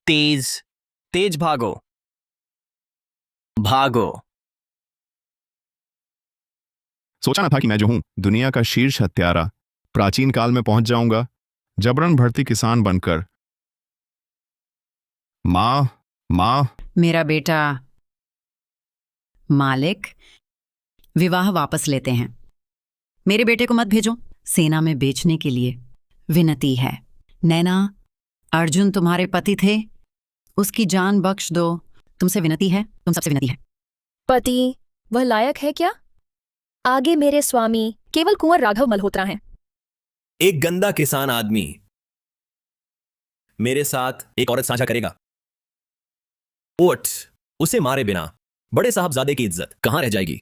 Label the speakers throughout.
Speaker 1: तेज तेज भागो, भागो।
Speaker 2: सोचा ना था कि मैं जो हूं दुनिया का शीर्ष हत्यारा प्राचीन काल में पहुंच जाऊंगा, जबरन भर्ती किसान बनकर। माँ, माँ।
Speaker 3: मेरा बेटा मालिक, विवाह वापस लेते हैं। मेरे बेटे को मत भेजो सेना में बेचने के लिए। विनती है। नैना, अर्जुन तुम्हारे पति थे, उसकी जान बख्श दो। तुमसे विनती है, तुम सबसे विनती है।
Speaker 4: पति वह लायक है क्या? आगे मेरे स्वामी केवल कुंवर राघव मल्होत्रा हैं।
Speaker 1: एक गंदा किसान आदमी मेरे साथ एक औरत साझा करेगा। ओट, उसे मारे बिना बड़े साहबजादे की इज्जत कहां रह जाएगी?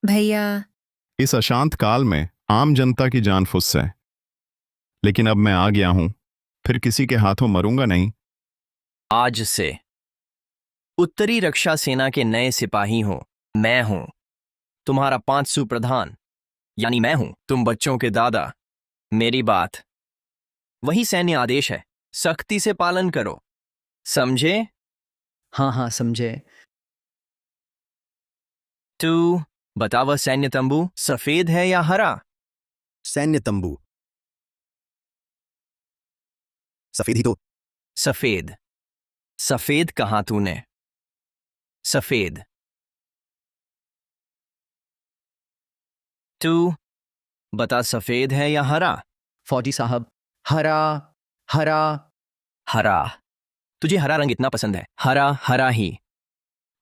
Speaker 4: भैया,
Speaker 2: इस अशांत काल में आम जनता की जान फुस है, लेकिन अब मैं आ गया हूं, फिर किसी के हाथों मरूंगा नहीं।
Speaker 1: आज से उत्तरी रक्षा सेना के नए सिपाही हो। मैं हूं तुम्हारा 500 प्रधान, यानी मैं हूं तुम बच्चों के दादा। मेरी बात वही सैन्य आदेश है, सख्ती से पालन करो, समझे?
Speaker 5: हाँ समझे।
Speaker 1: तू बता, वह सैन्य तंबू सफेद है या हरा?
Speaker 6: सैन्य तंबू सफेद ही तो।
Speaker 1: सफेद। सफेद कहा तूने? सफेद। तू बता, सफेद है या हरा?
Speaker 5: फौजी साहब, हरा हरा।
Speaker 1: हरा। तुझे हरा रंग इतना पसंद है, हरा हरा ही।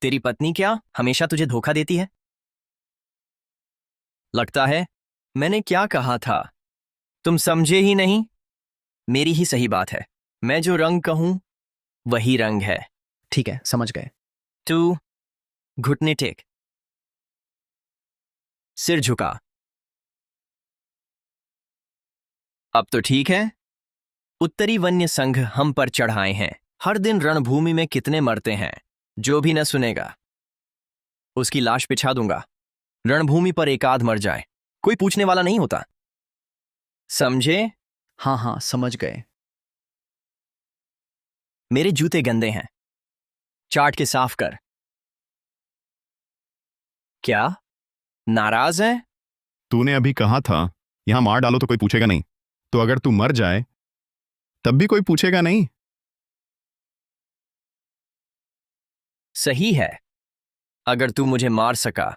Speaker 1: तेरी पत्नी क्या हमेशा तुझे धोखा देती है? लगता है मैंने क्या कहा था तुम समझे ही नहीं। मेरी ही सही बात है, मैं जो रंग कहूं वही रंग है।
Speaker 5: ठीक है, समझ गए।
Speaker 1: तू घुटने टेक, सिर झुका। अब तो ठीक है। उत्तरी वन्य संघ हम पर चढ़ाए हैं। हर दिन रणभूमि में कितने मरते हैं, जो भी न सुनेगा उसकी लाश बिछा दूंगा। रणभूमि पर एक आध मर जाए, कोई पूछने वाला नहीं होता, समझे?
Speaker 5: हाँ समझ गए।
Speaker 1: मेरे जूते गंदे हैं, चाट के साफ कर। क्या नाराज है?
Speaker 2: तूने अभी कहा था यहां मार डालो तो कोई पूछेगा नहीं, तो अगर तू मर जाए तब भी कोई पूछेगा नहीं।
Speaker 1: सही है, अगर तू मुझे मार सका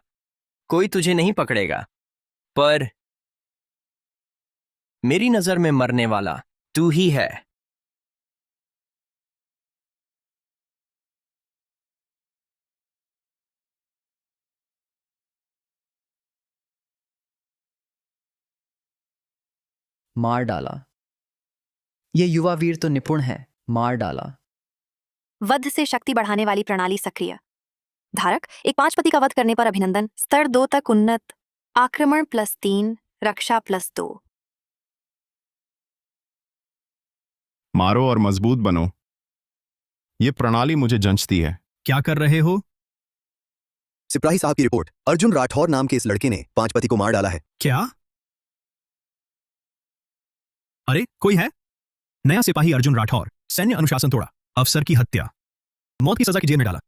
Speaker 1: कोई तुझे नहीं पकड़ेगा, पर मेरी नजर में मरने वाला तू ही है।
Speaker 5: मार डाला। ये युवा वीर तो निपुण है। मार डाला।
Speaker 7: वध से शक्ति बढ़ाने वाली प्रणाली सक्रिय। धारक, एक 5 पति का वध करने पर अभिनंदन, स्तर 2 तक उन्नत, आक्रमण +3, रक्षा +2।
Speaker 2: मारो और मजबूत बनो। ये प्रणाली मुझे जंचती है।
Speaker 8: क्या कर रहे हो?
Speaker 6: सिपाही साहब की रिपोर्ट, अर्जुन राठौर नाम के इस लड़के ने 5 पति को मार डाला है।
Speaker 8: क्या? अरे कोई है? नया सिपाही अर्जुन राठौर, सैन्य अनुशासन तोड़ा, अफसर की हत्या, मौत की सजा की जेल में डाला।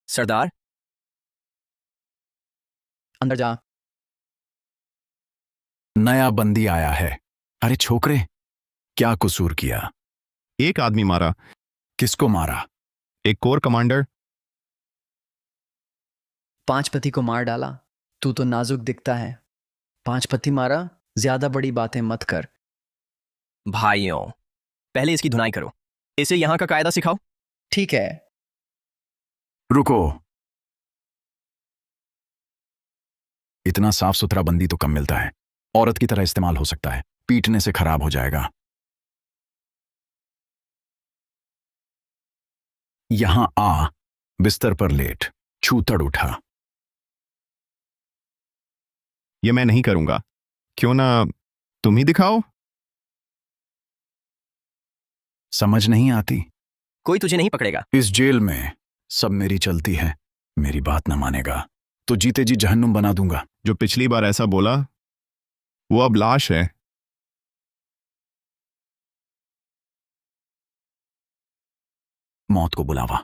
Speaker 1: सरदार,
Speaker 5: अंदर जा।
Speaker 9: नया बंदी आया है। अरे छोकरे, क्या कसूर किया?
Speaker 2: एक आदमी मारा।
Speaker 9: किसको मारा?
Speaker 2: एक कोर कमांडर।
Speaker 5: 5 पति को मार डाला। तू तो नाजुक दिखता है। 5 पति मारा, ज्यादा बड़ी बातें मत कर।
Speaker 1: भाइयों, पहले इसकी धुनाई करो, इसे यहां का कायदा सिखाओ।
Speaker 5: ठीक है।
Speaker 9: रुको, इतना साफ सुथरा बंदी तो कम मिलता है। औरत की तरह इस्तेमाल हो सकता है, पीटने से खराब हो जाएगा। यहां आ, बिस्तर पर लेट, छूतड़ उठा।
Speaker 2: ये मैं नहीं करूंगा, क्यों ना तुम ही दिखाओ।
Speaker 9: समझ नहीं आती?
Speaker 1: कोई तुझे नहीं पकड़ेगा।
Speaker 9: इस जेल में सब मेरी चलती है। मेरी बात न मानेगा तो जीते जी जहन्नुम बना दूंगा।
Speaker 2: जो पिछली बार ऐसा बोला वो अब लाश है।
Speaker 9: मौत को बुलावा।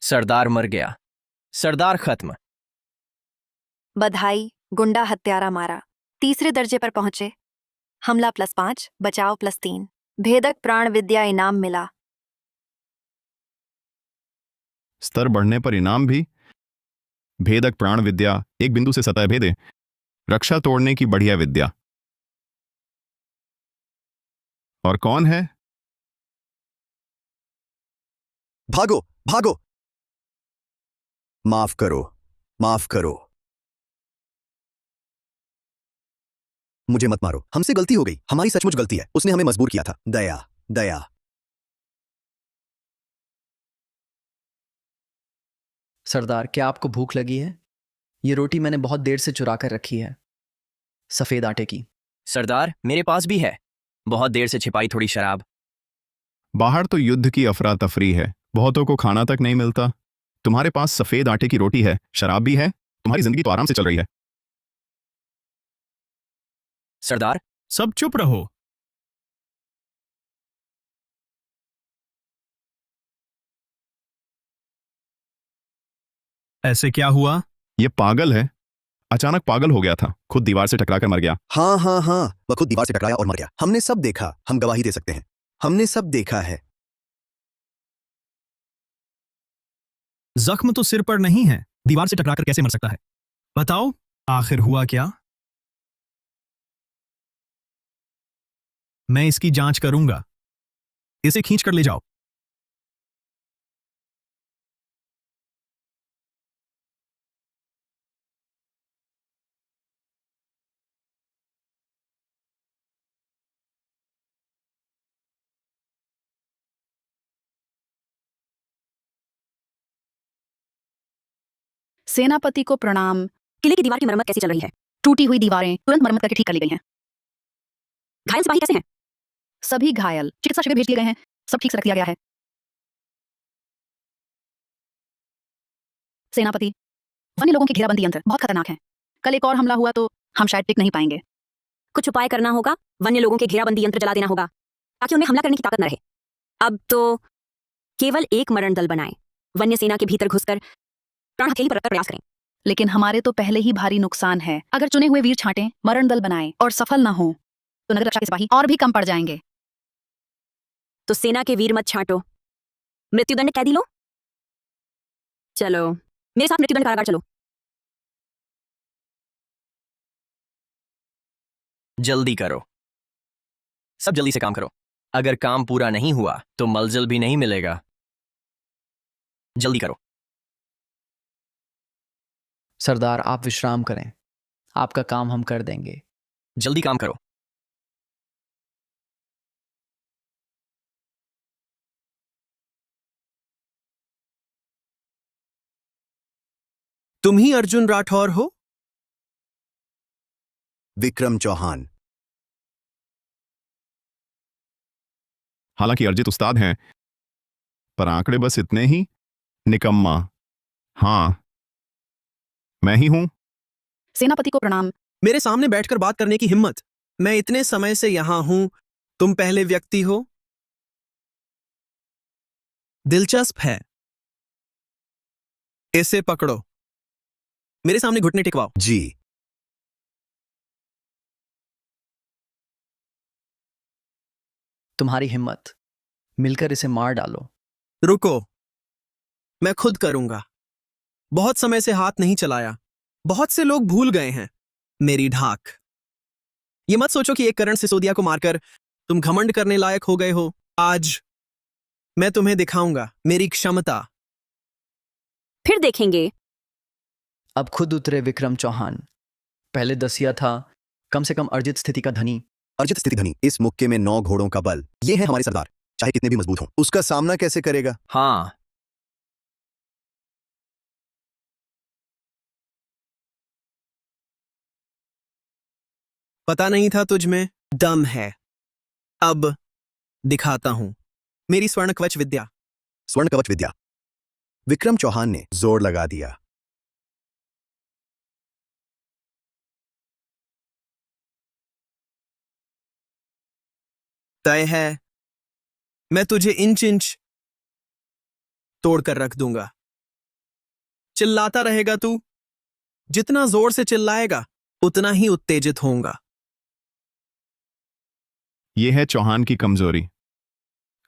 Speaker 1: सरदार मर गया। सरदार खत्म।
Speaker 7: बधाई, गुंडा हत्यारा मारा। तीसरे दर्जे पर पहुंचे। हमला +5, बचाव +3। भेदक प्राण विद्या इनाम मिला।
Speaker 2: स्तर बढ़ने पर इनाम भी। भेदक प्राण विद्या, एक बिंदु से सतह भेदे। रक्षा तोड़ने की बढ़िया विद्या। और कौन है?
Speaker 6: भागो भागो। माफ करो, माफ करो। मुझे मत मारो, हमसे गलती हो गई, हमारी सचमुच गलती है, उसने हमें मजबूर किया था। दया दया।
Speaker 5: सरदार, क्या आपको भूख लगी है? ये रोटी मैंने बहुत देर से चुरा कर रखी है, सफेद आटे की।
Speaker 1: सरदार, मेरे पास भी है, बहुत देर से छिपाई थोड़ी शराब।
Speaker 2: बाहर तो युद्ध की अफरा तफरी है, बहुतों को खाना तक नहीं मिलता। तुम्हारे पास सफेद आटे की रोटी है, शराब भी है, तुम्हारी जिंदगी तो आराम से चल रही है।
Speaker 1: सरदार,
Speaker 8: सब चुप रहो। ऐसे क्या हुआ?
Speaker 2: ये पागल है, अचानक पागल हो गया था, खुद दीवार से टकराकर मर गया।
Speaker 6: हाँ हाँ हाँ, वह खुद दीवार से टकराया और मर गया। हमने सब देखा, हम गवाही दे सकते हैं। हमने सब देखा है।
Speaker 8: जख्म तो सिर पर नहीं है, दीवार से टकराकर कैसे मर सकता है? बताओ, आखिर हुआ क्या? मैं इसकी जांच करूंगा। इसे खींच कर ले जाओ।
Speaker 3: सेनापति को प्रणाम।
Speaker 7: किले की दीवार की मरम्मत कैसी चल रही है?
Speaker 3: टूटी हुई दीवारें तुरंत मरम्मत करके ठीक कर ली गई हैं।
Speaker 7: घायल सिपाही कैसे हैं?
Speaker 3: सभी घायल चिकित्सा शिविर भेज दिए गए हैं, सब ठीक से रख दिया गया है। सेनापति, वन्य लोगों की घेराबंदी यंत्र बहुत खतरनाक है। कल एक और हमला हुआ तो हम शायद टिक नहीं पाएंगे।
Speaker 7: कुछ उपाय करना होगा। वन्य लोगों के घेराबंदी यंत्र जला देना होगा ताकि उन्हें हमला करने की ताकत न रहे। अब तो केवल एक मरण दल बनाएं। वन्य सेना के भीतर घुसकर प्राण हथेली पर रखकर प्रयास करें।
Speaker 3: लेकिन हमारे तो पहले ही भारी नुकसान है। अगर चुने हुए वीर छांटें, मरण दल बनाएं और सफल ना हो तो नगर रक्षा के सिपाही और भी कम पड़ जाएंगे।
Speaker 7: तो सेना के वीर मत छांटो, मृत्युदंड कैदी लो। चलो मेरे साथ मृत्युदंड कारागार चलो।
Speaker 1: जल्दी करो, सब जल्दी से काम करो। अगर काम पूरा नहीं हुआ तो मंजिल भी नहीं मिलेगा। जल्दी करो।
Speaker 5: सरदार, आप विश्राम करें, आपका काम हम कर देंगे।
Speaker 1: जल्दी काम करो।
Speaker 10: तुम ही अर्जुन राठौर हो?
Speaker 6: विक्रम चौहान।
Speaker 2: हालांकि अर्जित उस्ताद हैं, पर आंकड़े बस इतने ही। निकम्मा। हाँ, मैं ही हूं।
Speaker 3: सेनापति को प्रणाम।
Speaker 10: मेरे सामने बैठकर बात करने की हिम्मत। मैं इतने समय से यहां हूं, तुम पहले व्यक्ति हो। दिलचस्प है। इसे पकड़ो, मेरे सामने घुटने टिकवाओ।
Speaker 6: जी।
Speaker 5: तुम्हारी हिम्मत, मिलकर इसे मार डालो।
Speaker 10: रुको, मैं खुद करूंगा। बहुत समय से हाथ नहीं चलाया, बहुत से लोग भूल गए हैं मेरी ढाक। ये मत सोचो कि एक करण सिसोदिया को मारकर तुम घमंड करने लायक हो गए हो। आज मैं तुम्हें दिखाऊंगा मेरी क्षमता।
Speaker 7: फिर देखेंगे।
Speaker 5: अब खुद उतरे विक्रम चौहान। पहले दसिया था, कम से कम अर्जित स्थिति का धनी।
Speaker 6: अर्जित स्थिति धनी, इस मुक्के में 9 घोड़ों का बल। ये है हमारे सरदार, चाहे कितने भी मजबूत हों। उसका सामना कैसे करेगा?
Speaker 1: हाँ,
Speaker 10: पता नहीं था तुझ में दम है। अब दिखाता हूं मेरी स्वर्ण कवच विद्या।
Speaker 6: स्वर्ण कवच विद्या। विक्रम चौहान ने जोर लगा दिया।
Speaker 10: तय है, मैं तुझे इंच इंच तोड़कर रख दूंगा। चिल्लाता रहेगा तू, जितना जोर से चिल्लाएगा उतना ही उत्तेजित होऊंगा।
Speaker 2: ये है चौहान की कमजोरी।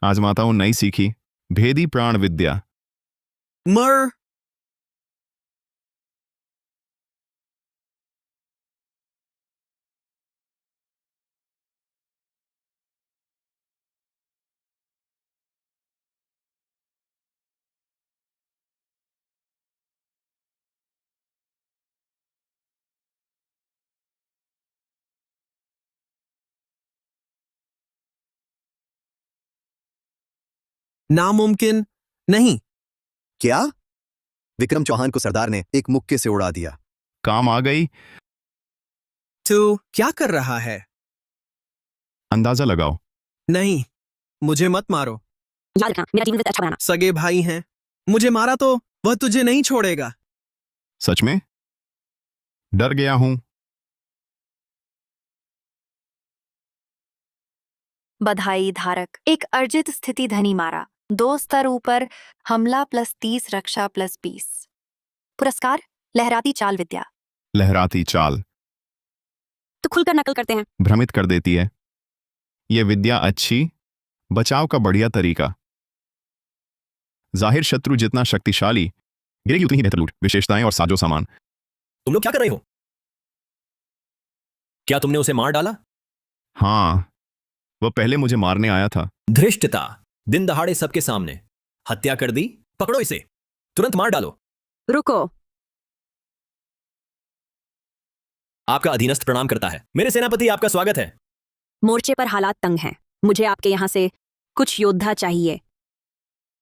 Speaker 2: आजमाता हूं नई सीखी भेदी प्राण विद्या।
Speaker 10: मर। नामुमकिन नहीं।
Speaker 6: क्या? विक्रम चौहान को सरदार ने एक मुक्के से उड़ा दिया।
Speaker 2: काम आ गई।
Speaker 10: तू क्या कर रहा है?
Speaker 2: अंदाजा लगाओ।
Speaker 10: नहीं, मुझे मत मारो।
Speaker 7: याद रखना, मेरा जीवन वृत्त अच्छा बनाना।
Speaker 10: सगे भाई हैं, मुझे मारा तो वह तुझे नहीं छोड़ेगा।
Speaker 2: सच में डर गया हूं।
Speaker 11: बधाई धारक, एक अर्जित स्थिति धनी मारा, 2 स्तर ऊपर, हमला +30 रक्षा +20। पुरस्कार लहराती चाल विद्या।
Speaker 2: लहराती चाल
Speaker 7: तो खुलकर नकल करते हैं।
Speaker 2: भ्रमित कर देती है। यह विद्या अच्छी, बचाव का बढ़िया तरीका। जाहिर शत्रु जितना शक्तिशाली, गिरेगी उतनी ही बेहतर लूट, विशेषताएं और साजो सामान।
Speaker 1: तुम लोग क्या कर रहे हो? क्या तुमने उसे मार डाला?
Speaker 2: हाँ, वह पहले मुझे मारने आया था।
Speaker 1: धृष्टता, दिन दहाड़े सबके सामने हत्या कर दी। पकड़ो इसे, तुरंत मार डालो।
Speaker 7: रुको।
Speaker 1: आपका अधीनस्थ प्रणाम करता है। मेरे सेनापति, आपका स्वागत है।
Speaker 7: मोर्चे पर हालात तंग हैं। मुझे आपके यहां से कुछ योद्धा चाहिए।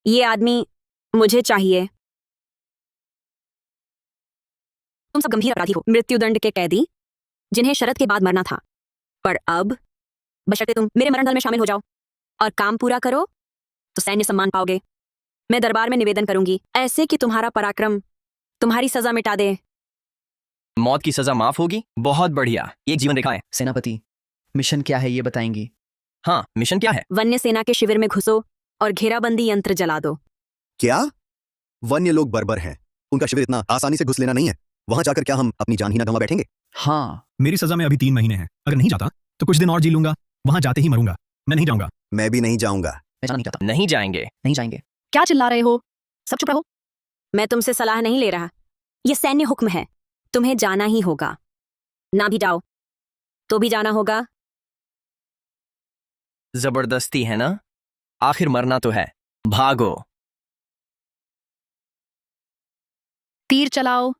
Speaker 7: ये आदमी मुझे चाहिए। तुम सब गंभीर अपराधी हो, मृत्युदंड के कैदी, जिन्हें शरत के बाद मरना था। पर अब बशर्ते तुम मेरे मरण दल में शामिल हो जाओ और काम पूरा करो तो सैन्य सम्मान पाओगे। मैं दरबार में निवेदन करूंगी, ऐसे कि तुम्हारा पराक्रम तुम्हारी सजा मिटा दे।
Speaker 1: मौत की सजा माफ होगी? बहुत बढ़िया, एक जीवन रेखा है।
Speaker 5: सेनापति, मिशन क्या है ये बताएंगी?
Speaker 1: हाँ, मिशन क्या है?
Speaker 7: वन्य सेना के शिविर में घुसो और घेराबंदी यंत्र जला दो।
Speaker 6: क्या? वन्य लोग बर्बर हैं, उनका शिविर इतना आसानी से घुस लेना नहीं है। वहां जाकर क्या हम अपनी जान ही ना गंवा बैठेंगे?
Speaker 5: हाँ,
Speaker 8: मेरी सजा में अभी 3 महीने हैं। अगर नहीं जाता तो कुछ दिन और जी लूंगा, वहां जाते ही मरूंगा। मैं नहीं जाऊंगा।
Speaker 6: मैं भी नहीं जाऊंगा।
Speaker 5: मैं जाना नहीं चाहता।
Speaker 1: नहीं जाएंगे।
Speaker 5: नहीं जाएंगे।
Speaker 11: क्या चिल्ला रहे हो? सब चुप रहो।
Speaker 7: मैं तुमसे सलाह नहीं ले रहा, यह सैन्य हुक्म है। तुम्हें जाना ही होगा। ना भी जाओ तो भी जाना होगा।
Speaker 1: जबरदस्ती है ना? आखिर मरना तो है। भागो।
Speaker 11: तीर चलाओ।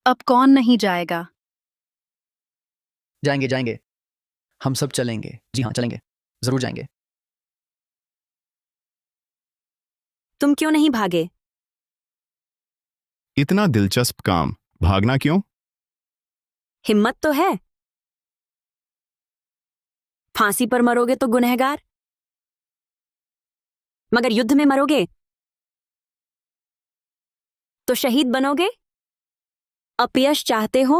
Speaker 11: अब कौन नहीं जाएगा?
Speaker 5: जाएंगे जाएंगे, हम सब चलेंगे। जी हाँ, चलेंगे, जरूर जाएंगे।
Speaker 7: तुम क्यों नहीं भागे?
Speaker 2: इतना दिलचस्प काम, भागना क्यों?
Speaker 7: हिम्मत तो है। फांसी पर मरोगे तो गुनहगार, मगर युद्ध में मरोगे तो शहीद बनोगे। अपयश चाहते हो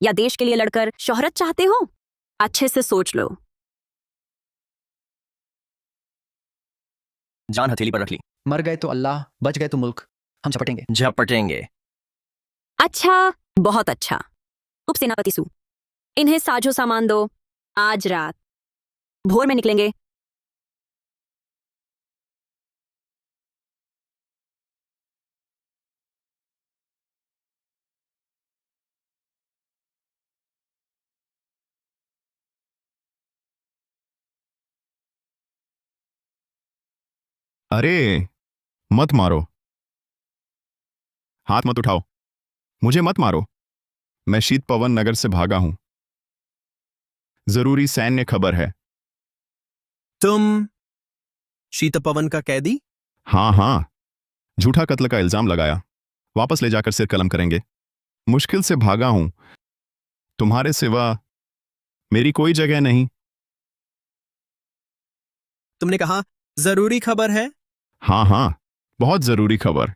Speaker 7: या देश के लिए लड़कर शोहरत चाहते हो? अच्छे से सोच लो।
Speaker 1: जान हथेली पर रख ली।
Speaker 5: मर गए तो अल्लाह, बच गए तो मुल्क। हम झपटेंगे।
Speaker 1: झपटेंगे।
Speaker 7: अच्छा, बहुत अच्छा। उपसेनापति सू, इन्हें साजो सामान दो। आज रात भोर में निकलेंगे।
Speaker 2: अरे मत मारो, हाथ मत उठाओ, मुझे मत मारो। मैं शीत पवन नगर से भागा हूं। जरूरी सैन्य खबर है।
Speaker 10: तुम शीतपवन का कैदी?
Speaker 2: हाँ हाँ, झूठा कत्ल का इल्जाम लगाया, वापस ले जाकर सिर कलम करेंगे। मुश्किल से भागा हूं, तुम्हारे सिवा मेरी कोई जगह नहीं।
Speaker 10: तुमने कहा जरूरी खबर है।
Speaker 2: हाँ हाँ, बहुत जरूरी खबर।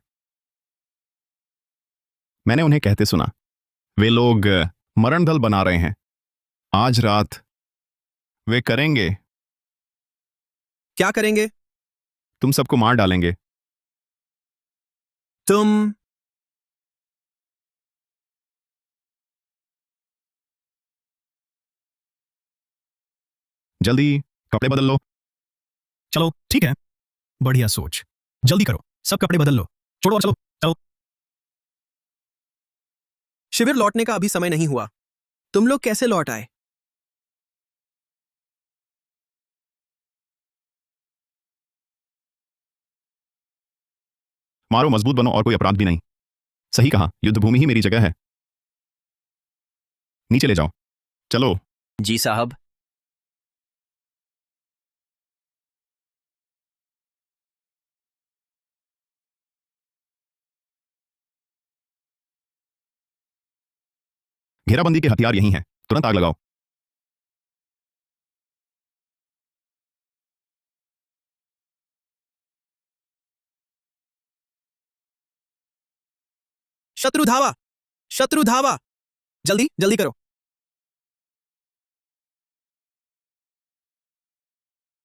Speaker 2: मैंने उन्हें कहते सुना, वे लोग मरण दल बना रहे हैं। आज रात वे करेंगे।
Speaker 10: क्या करेंगे?
Speaker 2: तुम सबको मार डालेंगे।
Speaker 10: तुम
Speaker 2: जल्दी कपड़े बदल लो।
Speaker 8: चलो ठीक है, बढ़िया सोच। जल्दी करो, सब कपड़े बदल लो। छोड़ो और चलो चलो।
Speaker 10: शिविर लौटने का अभी समय नहीं हुआ। तुम लोग कैसे लौट आए?
Speaker 2: मारो, मजबूत बनो और कोई अपराध भी नहीं। सही कहा, युद्ध भूमि ही मेरी जगह है। नीचे ले जाओ। चलो।
Speaker 1: जी साहब।
Speaker 2: घेराबंदी के हथियार यहीं हैं, तुरंत आग लगाओ।
Speaker 10: शत्रु धावा! शत्रु धावा! जल्दी जल्दी करो।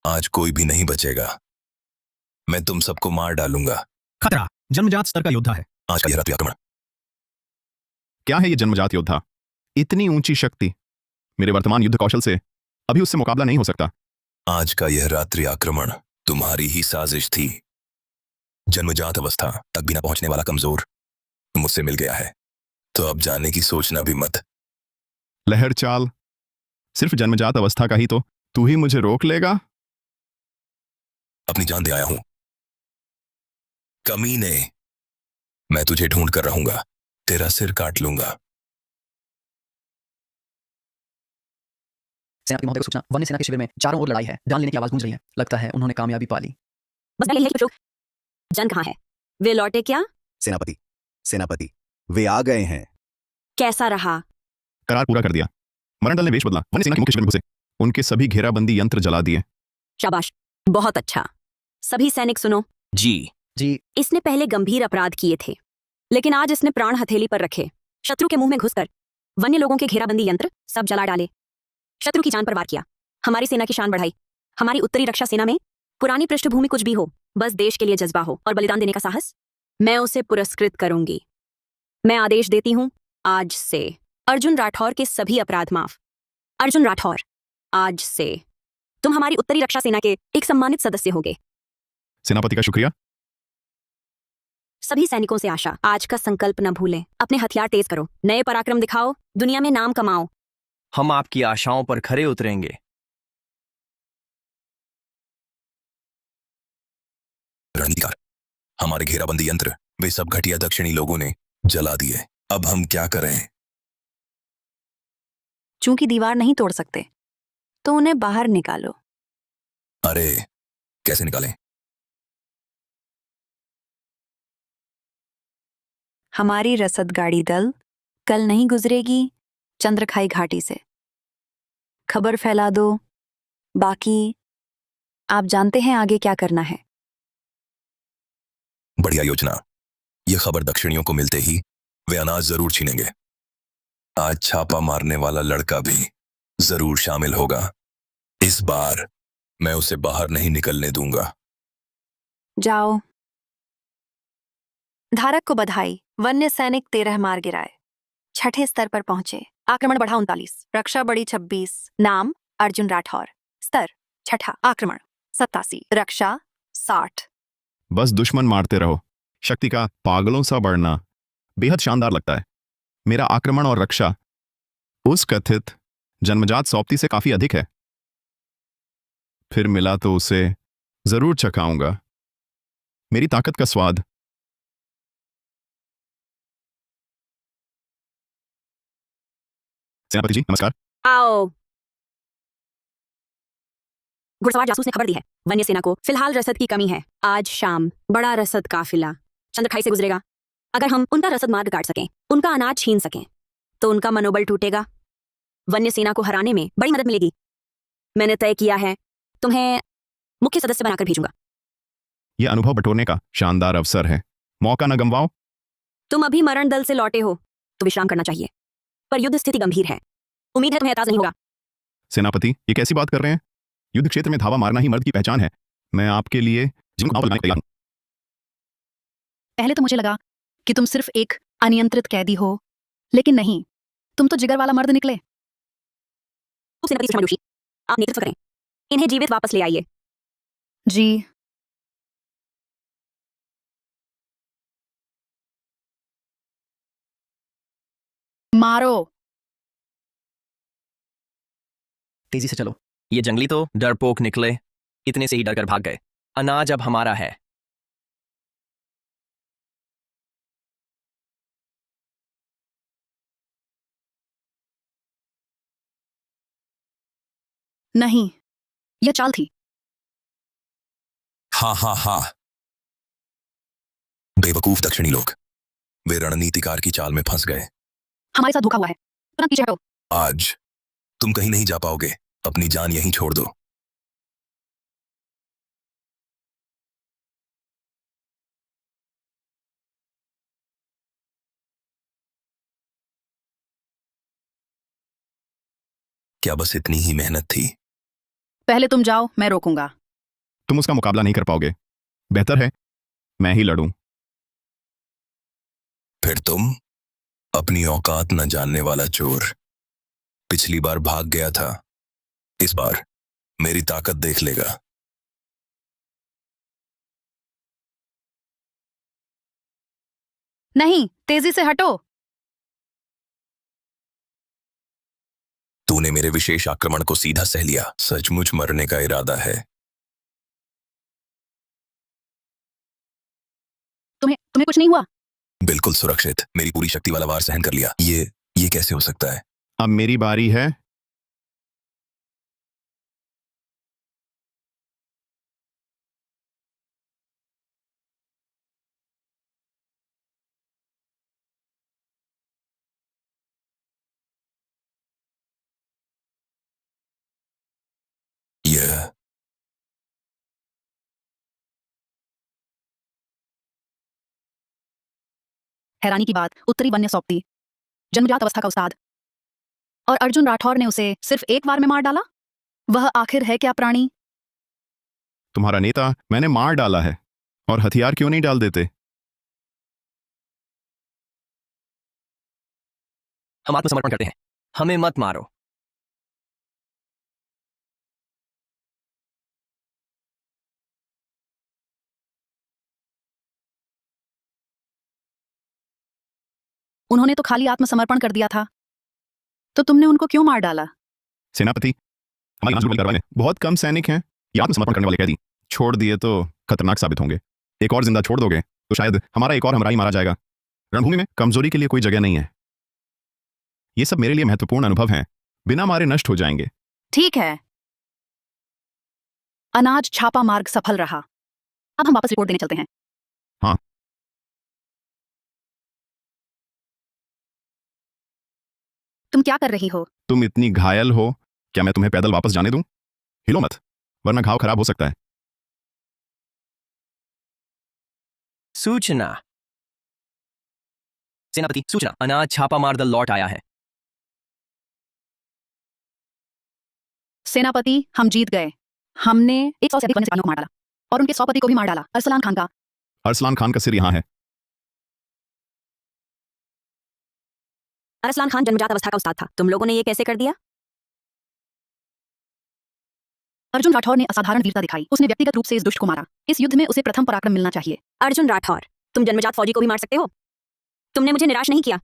Speaker 9: आज कोई भी नहीं बचेगा। मैं तुम सबको मार डालूंगा।
Speaker 8: खतरा जन्मजात स्तर का योद्धा है।
Speaker 9: आज का यह रात्रि आक्रमण।
Speaker 2: क्या है ये जन्मजात योद्धा? इतनी ऊंची शक्ति। मेरे वर्तमान युद्ध कौशल से अभी उससे मुकाबला नहीं हो सकता।
Speaker 9: आज का यह रात्रि आक्रमण तुम्हारी ही साजिश थी। जन्मजात अवस्था तक भी न पहुंचने वाला कमजोर मुझसे मिल गया है, तो अब जाने की सोचना भी मत।
Speaker 2: लहर चाल, सिर्फ जन्मजात अवस्था का ही तो तू ही मुझे रोक लेगा?
Speaker 9: अपनी जान दे आया हूं कमीने। मैं तुझे ढूंढ कर रहूंगा, तेरा सिर काट लूंगा।
Speaker 5: सेनापति महोदय को सूचना, वन्य सेना के शिविर में चारों ओर लड़ाई है। जान लेने की आवाज गूंज रही है। लगता है उन्होंने कामयाबी पा ली।
Speaker 7: बस यही है कि कुछ लोग। जन कहाँ है? वे लौटे क्या?
Speaker 6: सेनापति, सेनापति, वे आ गए हैं।
Speaker 7: कैसा रहा?
Speaker 2: करार पूरा कर दिया। मरण दल ने वेश बदला, वन्य सेना के मुख्य शिविर में घुसे, उनके सभी घेराबंदी यंत्र जला दिए।
Speaker 7: शाबाश, बहुत अच्छा। सभी सैनिक सुनो।
Speaker 1: जी।
Speaker 5: जी।
Speaker 7: इसने पहले गंभीर अपराध किए थे, लेकिन आज इसने प्राण हथेली पर रखे। शत्रु के मुंह में घुसकर वन्य लोगों के घेराबंदी यंत्र सब जला डाले। शत्रु की जान पर वार किया, हमारी सेना की शान बढ़ाई। हमारी उत्तरी रक्षा सेना में पुरानी पृष्ठभूमि कुछ भी हो, बस देश के लिए जज्बा हो और बलिदान देने का साहस, मैं उसे पुरस्कृत करूंगी। मैं आदेश देती हूं, आज से अर्जुन राठौर के सभी अपराध माफ। अर्जुन राठौर, आज से तुम हमारी उत्तरी रक्षा सेना के एक सम्मानित सदस्य होगे।
Speaker 2: सेनापति का शुक्रिया।
Speaker 7: सभी सैनिकों से आशा, आज का संकल्प न भूलें। अपने हथियार तेज करो, नए पराक्रम दिखाओ, दुनिया में नाम कमाओ।
Speaker 1: हम आपकी आशाओं पर खरे उतरेंगे।
Speaker 9: रणनीतिकार, हमारे घेराबंदी यंत्र वे सब घटिया दक्षिणी लोगों ने जला दिए। अब हम क्या करें?
Speaker 11: चूंकि दीवार नहीं तोड़ सकते, तो उन्हें बाहर निकालो।
Speaker 9: अरे, कैसे निकालें?
Speaker 11: हमारी रसद गाड़ी दल कल नहीं गुजरेगी चंद्रखाई घाटी से। खबर फैला दो, बाकी आप जानते हैं आगे क्या करना है।
Speaker 9: बढ़िया योजना। यह खबर दक्षिणियों को मिलते ही वे अनाज जरूर छीनेंगे। आज छापा मारने वाला लड़का भी जरूर शामिल होगा। इस बार मैं उसे बाहर नहीं निकलने दूंगा।
Speaker 11: जाओ। धारक को बधाई, वन्य सैनिक 13 मार गिराए, 6ठे स्तर पर पहुंचे। आक्रमण बढ़ा 39, रक्षा बढ़ी 26। नाम अर्जुन राठौर, स्तर 6ठा, आक्रमण 87, रक्षा 60।
Speaker 2: बस दुश्मन मारते रहो। शक्ति का पागलों सा बढ़ना बेहद शानदार लगता है। मेरा आक्रमण और रक्षा उस कथित जन्मजात सौप्ती से काफी अधिक है। फिर मिला तो उसे जरूर चखाऊंगा। मेरी ताकत का स्वाद। सेनापति जी नमस्कार।
Speaker 7: आओ। घुड़सवार जासूस ने खबर दी है, वन्य सेना को फिलहाल रसद की कमी है। आज शाम बड़ा रसद काफिला चंद्रखाई से गुजरेगा। अगर हम उनका रसद मार्ग काट सकें, उनका अनाज छीन सकें, तो उनका मनोबल टूटेगा। वन्य सेना को हराने में बड़ी मदद मिलेगी। मैंने तय किया है, तुम्हें मुख्य सदस्य बनाकर भेजूंगा।
Speaker 2: यह अनुभव बटोरने का शानदार अवसर है, मौका न गंवाओ।
Speaker 7: तुम अभी मरण दल से लौटे हो तो विश्राम करना चाहिए, पर युद्ध स्थिति गंभीर है। उम्मीद है तुम्हें एतराज नहीं होगा।
Speaker 2: सेनापति, ये कैसी बात कर रहे हैं? युद्ध क्षेत्र में धावा मारना ही मर्द की पहचान है। मैं आपके लिए जीवन को दांव पर लगाने को तैयार हूं।
Speaker 11: पहले तो मुझे लगा कि तुम सिर्फ एक अनियंत्रित कैदी हो, लेकिन नहीं, तुम तो जिगर वाला मर्द निकले।
Speaker 7: सेनापति शर्मा जोशी, आप नेतृत्व करें। इन्हें जीवित वापस ले आइए।
Speaker 11: जी। मारो।
Speaker 5: तेजी से चलो।
Speaker 1: ये जंगली तो डरपोक निकले, इतने से ही डरकर भाग गए। अनाज अब हमारा है।
Speaker 11: नहीं, यह चाल थी।
Speaker 9: हाँ हाँ हाँ, बेवकूफ दक्षिणी लोग, वे रणनीतिकार की चाल में फंस गए।
Speaker 11: हमारे साथ धोखा हुआ है, तुरंत पीछे हटो।
Speaker 9: आज तुम कहीं नहीं जा पाओगे, अपनी जान यहीं छोड़ दो। क्या बस इतनी ही मेहनत थी?
Speaker 11: पहले तुम जाओ, मैं रोकूंगा।
Speaker 2: तुम उसका मुकाबला नहीं कर पाओगे, बेहतर है मैं ही लड़ूं।
Speaker 9: फिर तुम, अपनी औकात न जानने वाला चोर। पिछली बार भाग गया था, इस बार मेरी ताकत देख लेगा।
Speaker 11: नहीं, तेजी से हटो।
Speaker 9: तूने मेरे विशेष आक्रमण को सीधा सह लिया। सचमुच मरने का इरादा है?
Speaker 11: तुम्हें कुछ नहीं हुआ?
Speaker 9: बिल्कुल सुरक्षित, मेरी पूरी शक्ति वाला वार सहन कर लिया। ये कैसे हो सकता है?
Speaker 2: अब मेरी बारी है।
Speaker 9: यह
Speaker 11: हैरानी की बात, उत्तरी वन्य सौप्ती, जन्मजात अवस्था का उस्ताद, और अर्जुन राठौर ने उसे सिर्फ एक वार में मार डाला। वह आखिर है क्या प्राणी?
Speaker 2: तुम्हारा नेता मैंने मार डाला है, और हथियार क्यों नहीं डाल देते?
Speaker 1: हम आत्मसमर्पण करते हैं, हमें मत मारो।
Speaker 11: उन्होंने तो खाली आत्मसमर्पण कर दिया था, तो तुमने उनको क्यों मार डाला?
Speaker 2: सेनापति, हमारी नाजुक कार्रवाई में बहुत कम सैनिक हैं। ये आत्मसमर्पण करने वाले कैदी छोड़ दिए तो खतरनाक साबित होंगे। एक और जिंदा छोड़ दोगे तो शायद हमारा एक और हमराही मारा जाएगा। रणभूमि में कमजोरी के लिए कोई जगह नहीं है। ये सब मेरे लिए महत्वपूर्ण अनुभव हैं, बिना मारे नष्ट हो जाएंगे।
Speaker 11: ठीक है, अनाज छापा मार्ग सफल रहा। अब हम वापस रिपोर्ट देने चलते हैं।
Speaker 2: हाँ।
Speaker 11: तुम क्या कर रही हो?
Speaker 2: तुम इतनी घायल हो, क्या मैं तुम्हें पैदल वापस जाने दूं? हिलो मत, वरना घाव खराब हो सकता है।
Speaker 1: सूचना। सेनापति, सूचना, अनाज छापा मार दल लौट आया है।
Speaker 11: सेनापति, हम जीत गए। हमने 100 से अधिक वन्य सिपाहियों को मार डाला और उनके सौपति को भी मार डाला। अरसलान खान का।
Speaker 2: अरसलान खान का सिर यहाँ है।
Speaker 7: अरसलान खान जन्मजात अवस्था का उस्ताद था। तुम लोगों ने ये कैसे कर दिया?
Speaker 11: अर्जुन राठौर ने असाधारण वीरता दिखाई। उसने व्यक्तिगत रूप से इस दुष्ट को मारा। इस युद्ध में उसे प्रथम पराक्रम मिलना चाहिए।
Speaker 7: अर्जुन राठौर, तुम जन्मजात फौजी को भी मार सकते हो। तुमने मुझे निराश नहीं किया।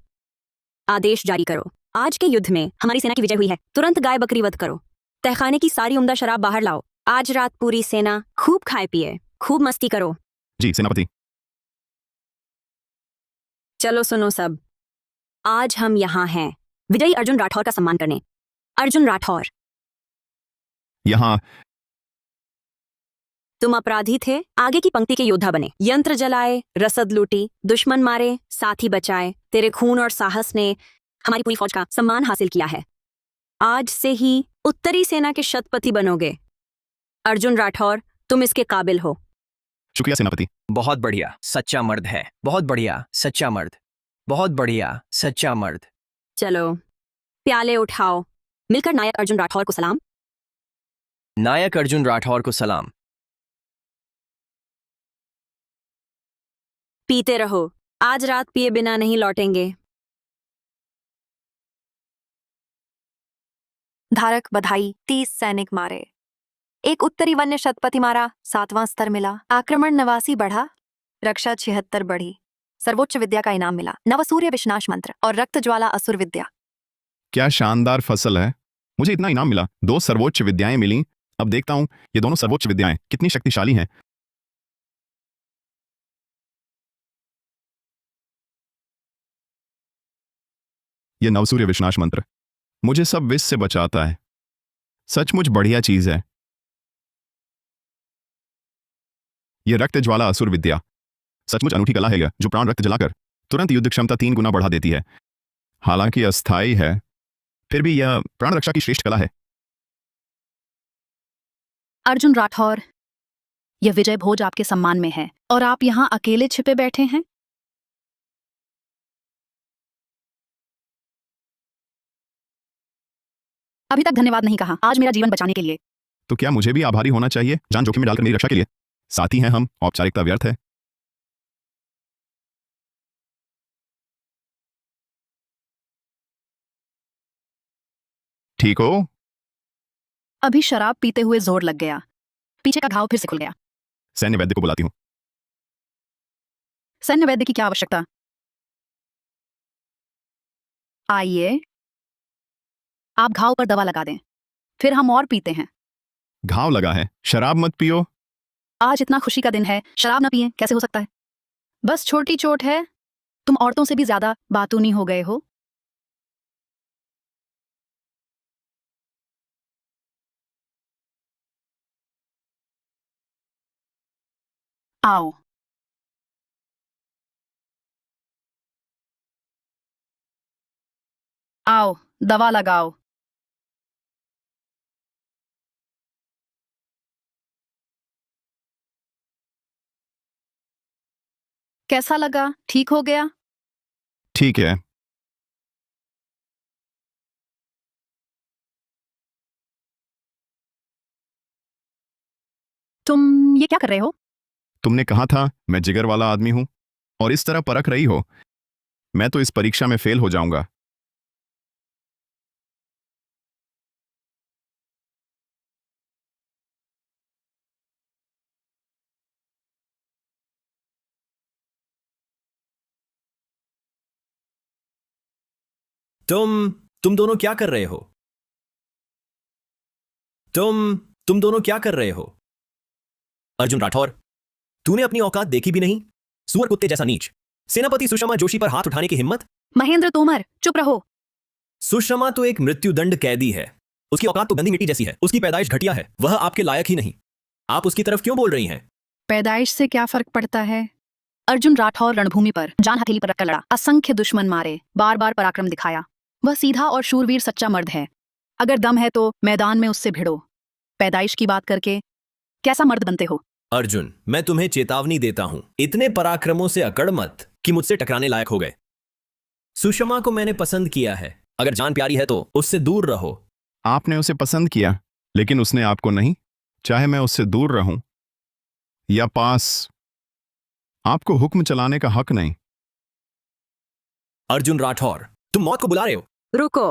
Speaker 7: आदेश जारी करो। आज के युद्ध में हमारी सेना की विजय हुई है। तुरंत गाय बकरी वध करो। तहखाने की सारी उम्दा शराब बाहर लाओ। आज रात पूरी सेना खूब खाए पिए, खूब मस्ती करो।
Speaker 2: जी सेनापति।
Speaker 7: चलो सुनो सब, आज हम यहाँ हैं विजयी अर्जुन राठौर का सम्मान करने। अर्जुन राठौर,
Speaker 2: यहाँ
Speaker 7: तुम अपराधी थे, आगे की पंक्ति के योद्धा बने। यंत्र जलाए, रसद लूटी, दुश्मन मारे, साथी बचाए। तेरे खून और साहस ने हमारी पूरी फौज का सम्मान हासिल किया है। आज से ही उत्तरी सेना के शतपति बनोगे। अर्जुन राठौर, तुम इसके काबिल हो।
Speaker 2: शुक्रिया सेनापति।
Speaker 1: बहुत बढ़िया, सच्चा मर्द है। बहुत बढ़िया, सच्चा मर्द। बहुत बढ़िया, सच्चा मर्द।
Speaker 7: चलो प्याले उठाओ, मिलकर नायक अर्जुन राठौर को सलाम।
Speaker 1: नायक अर्जुन राठौर को सलाम।
Speaker 7: पीते रहो, आज रात पिए बिना नहीं लौटेंगे।
Speaker 11: धारक बधाई 30 सैनिक मारे। एक उत्तरी वन्य शतपति मारा, 7वां स्तर मिला। आक्रमण 89 बढ़ा, रक्षा 76 बढ़ी। सर्वोच्च विद्या का इनाम मिला, नवसूर्य विश्नाश मंत्र और रक्त ज्वाला असुर विद्या।
Speaker 2: क्या शानदार फसल है। मुझे इतना इनाम मिला, 2 सर्वोच्च विद्याएं मिली। अब देखता हूं ये दोनों सर्वोच्च विद्याएं कितनी शक्तिशाली हैं। ये नवसूर्य विश्नाश मंत्र मुझे सब विष से बचाता है। सचमुच बढ़िया चीज है। ये रक्त ज्वाला असुर विद्या सचमुच अनूठी कला है यह, जो प्राण रक्त जलाकर तुरंत युद्ध क्षमता 3 गुना बढ़ा देती है। हालांकि अस्थायी है, फिर भी यह प्राण रक्षा की श्रेष्ठ कला है।
Speaker 12: अर्जुन राठौर, यह विजय भोज आपके सम्मान में है और आप यहां अकेले छिपे बैठे हैं। अभी तक धन्यवाद नहीं कहा आज मेरा जीवन बचाने के लिए।
Speaker 2: तो क्या मुझे भी आभारी होना चाहिए, जान जोखिम में डालकर मेरी रक्षा के लिए? साथी हैं हम, औपचारिकता व्यर्थ है। ठीक हो?
Speaker 12: अभी शराब पीते हुए जोर लग गया, पीछे का घाव फिर से खुल गया।
Speaker 2: सैन्य वैद्य को बुलाती हूँ।
Speaker 12: सैन्य वैद्य की क्या आवश्यकता? आइए, आप घाव पर दवा लगा दें, फिर हम और पीते हैं।
Speaker 2: घाव लगा है, शराब मत पियो।
Speaker 12: आज इतना खुशी का दिन है, शराब ना पिए कैसे हो सकता है? बस छोटी चोट है, तुम औरतों से भी ज्यादा बातूनी हो गए हो। आओ, आओ, दवा लगाओ। कैसा लगा? ठीक हो गया?
Speaker 2: ठीक है।
Speaker 12: तुम ये क्या कर रहे हो?
Speaker 2: तुमने कहा था मैं जिगर वाला आदमी हूं और इस तरह परख रही हो। मैं तो इस परीक्षा में फेल हो जाऊंगा।
Speaker 1: तुम दोनों क्या कर रहे हो? तुम दोनों क्या कर रहे हो? अर्जुन राठौर, तूने अपनी औकात देखी भी नहीं, सुअर कुत्ते जैसा नीच। सेनापति सुषमा जोशी पर हाथ उठाने की हिम्मत?
Speaker 12: महेंद्र तोमर, चुप रहो।
Speaker 1: सुषमा तो एक मृत्युदंड कैदी है, उसकी औकात तो गंदी मिट्टी जैसी है, उसकी पैदाइश घटिया है, वह आपके लायक ही नहीं। आप उसकी तरफ क्यों बोल रही हैं?
Speaker 12: पैदाइश से क्या फर्क पड़ता है? अर्जुन राठौर रणभूमि पर जान हथेली पर रखकर लड़ा, असंख्य दुश्मन मारे, बार बार पराक्रम दिखाया। वह सीधा और शूरवीर सच्चा मर्द है। अगर दम है तो मैदान में उससे भिड़ो। पैदाइश की बात करके कैसा मर्द बनते हो?
Speaker 1: अर्जुन, मैं तुम्हें चेतावनी देता हूं, इतने पराक्रमों से अकड़ मत कि मुझसे टकराने लायक हो गए। सुषमा को मैंने पसंद किया है, अगर जान प्यारी है तो उससे दूर रहो।
Speaker 2: आपने उसे पसंद किया, लेकिन उसने आपको नहीं। चाहे मैं उससे दूर रहूं या पास, आपको हुक्म चलाने का हक नहीं।
Speaker 1: अर्जुन राठौर, तुम मौत को बुला रहे हो।
Speaker 7: रुको,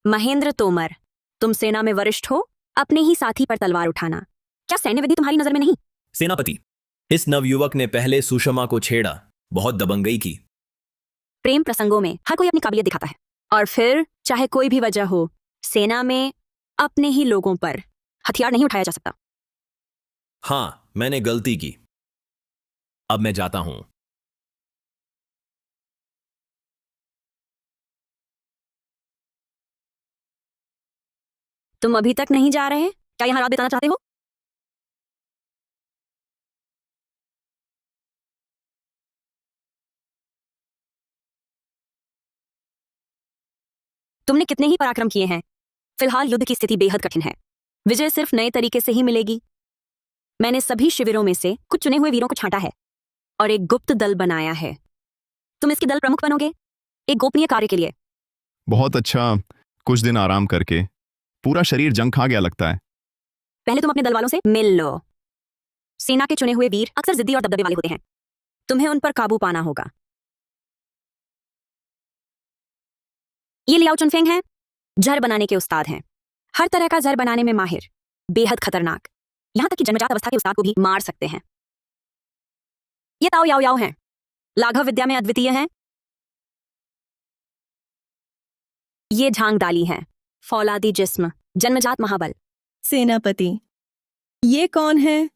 Speaker 7: महेंद्र तोमर, तुम सेना में वरिष्ठ हो, अपने ही साथी पर तलवार उठाना क्या सैन्य विधि तुम्हारी नजर में नहीं?
Speaker 1: सेनापति, इस नवयुवक ने पहले सुषमा को छेड़ा, बहुत दबंगई की।
Speaker 7: प्रेम प्रसंगों में हर कोई अपनी काबिलियत दिखाता है, और फिर चाहे कोई भी वजह हो, सेना में अपने ही लोगों पर हथियार नहीं उठाया जा सकता।
Speaker 1: हां, मैंने गलती की, अब मैं जाता हूं।
Speaker 7: तुम अभी तक नहीं जा रहे? क्या यहां रात बिताना चाहते हो? तुमने कितने ही पराक्रम किए हैं, फिलहाल युद्ध की स्थिति बेहद कठिन है। विजय सिर्फ नए तरीके से ही मिलेगी। मैंने सभी शिविरों में से कुछ चुने हुए वीरों को छांटा है और एक गुप्त दल बनाया है। तुम इसके दल प्रमुख बनोगे, एक गोपनीय कार्य के लिए।
Speaker 2: बहुत अच्छा। कुछ दिन आराम करके पूरा शरीर जंग खा गया लगता है।
Speaker 7: पहले तुम अपने दल वालों से मिल लो। सेना के चुने हुए वीर अक्सर जिद्दी और दबदबे वाले होते हैं। तुम्हें उन पर काबू पाना होगा। ये लियाओ चुनफेंग हैं, जहर बनाने के उस्ताद हैं। हर तरह का जहर बनाने में माहिर, बेहद खतरनाक, यहां तक कि जन्मजात अवस्था के उस्ताद को भी मार सकते हैं। ये ताओ याओ याओ हैं, लाघव विद्या में अद्वितीय हैं। ये झांग डाली हैं, फौलादी जिस्म, जन्मजात महाबल।
Speaker 13: सेनापति, ये कौन है?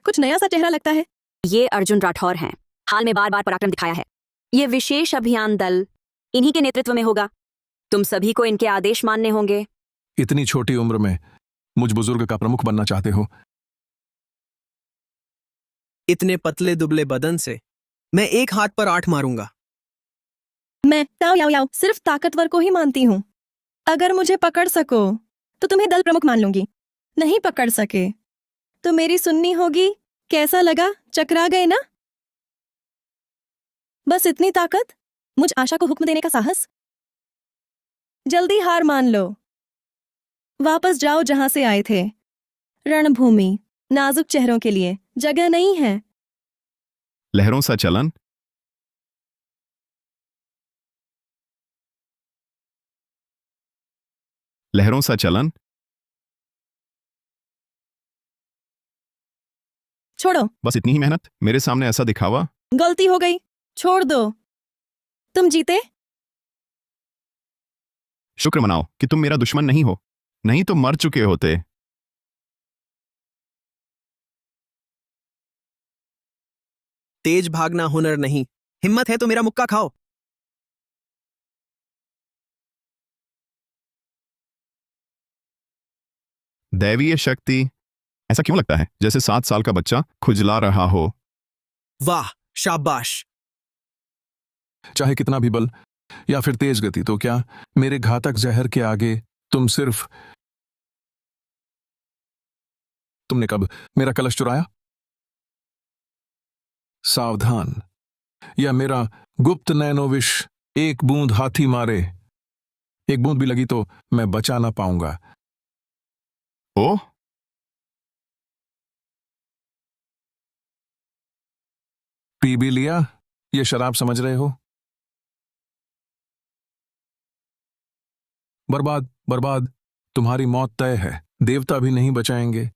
Speaker 13: कुछ नया सा चेहरा लगता है।
Speaker 7: ये अर्जुन राठौर हैं, हाल में बार बार पराक्रम दिखाया है। ये विशेष अभियान दल इन्हीं के नेतृत्व में होगा। तुम सभी को इनके आदेश मानने होंगे।
Speaker 8: इतनी छोटी उम्र में मुझ बुजुर्ग का प्रमुख बनना चाहते हो?
Speaker 10: इतने पतले दुबले बदन से मैं एक हाथ पर 8 मारूंगा।
Speaker 13: मैं ताओ याओ याओ सिर्फ ताकतवर को ही मानती हूँ। अगर मुझे पकड़ सको तो तुम्हें दल प्रमुख मान लूंगी। नहीं पकड़ सके तो मेरी सुननी होगी। कैसा लगा? चकरा गए ना? बस इतनी ताकत? मुझ आशा को हुक्म देने का साहस? जल्दी हार मान लो। वापस जाओ जहां से आए थे। रणभूमि नाजुक चेहरों के लिए जगह नहीं है।
Speaker 2: लहरों सा चलन। लहरों सा चलन।
Speaker 13: छोड़ो।
Speaker 2: बस इतनी ही मेहनत, मेरे सामने ऐसा दिखावा।
Speaker 13: गलती हो गई, छोड़ दो। तुम जीते।
Speaker 2: शुक्र मनाओ कि तुम मेरा दुश्मन नहीं हो, नहीं तो मर चुके होते।
Speaker 10: तेज भागना हुनर नहीं, हिम्मत है तो मेरा मुक्का खाओ।
Speaker 2: दैवीय शक्ति। ऐसा क्यों लगता है जैसे 7 साल का बच्चा खुजला रहा हो?
Speaker 10: वाह, शाबाश।
Speaker 8: चाहे कितना भी बल या फिर तेज गति, तो क्या मेरे घातक जहर के आगे तुमने कब मेरा कलश चुराया? सावधान, या मेरा गुप्त नैनोविष एक बूंद हाथी मारे, एक बूंद भी लगी तो मैं बचा ना पाऊंगा।
Speaker 2: ओह,
Speaker 8: पी भी लिया? ये शराब समझ रहे हो? बर्बाद बर्बाद, तुम्हारी मौत तय है। देवता भी नहीं बचाएंगे।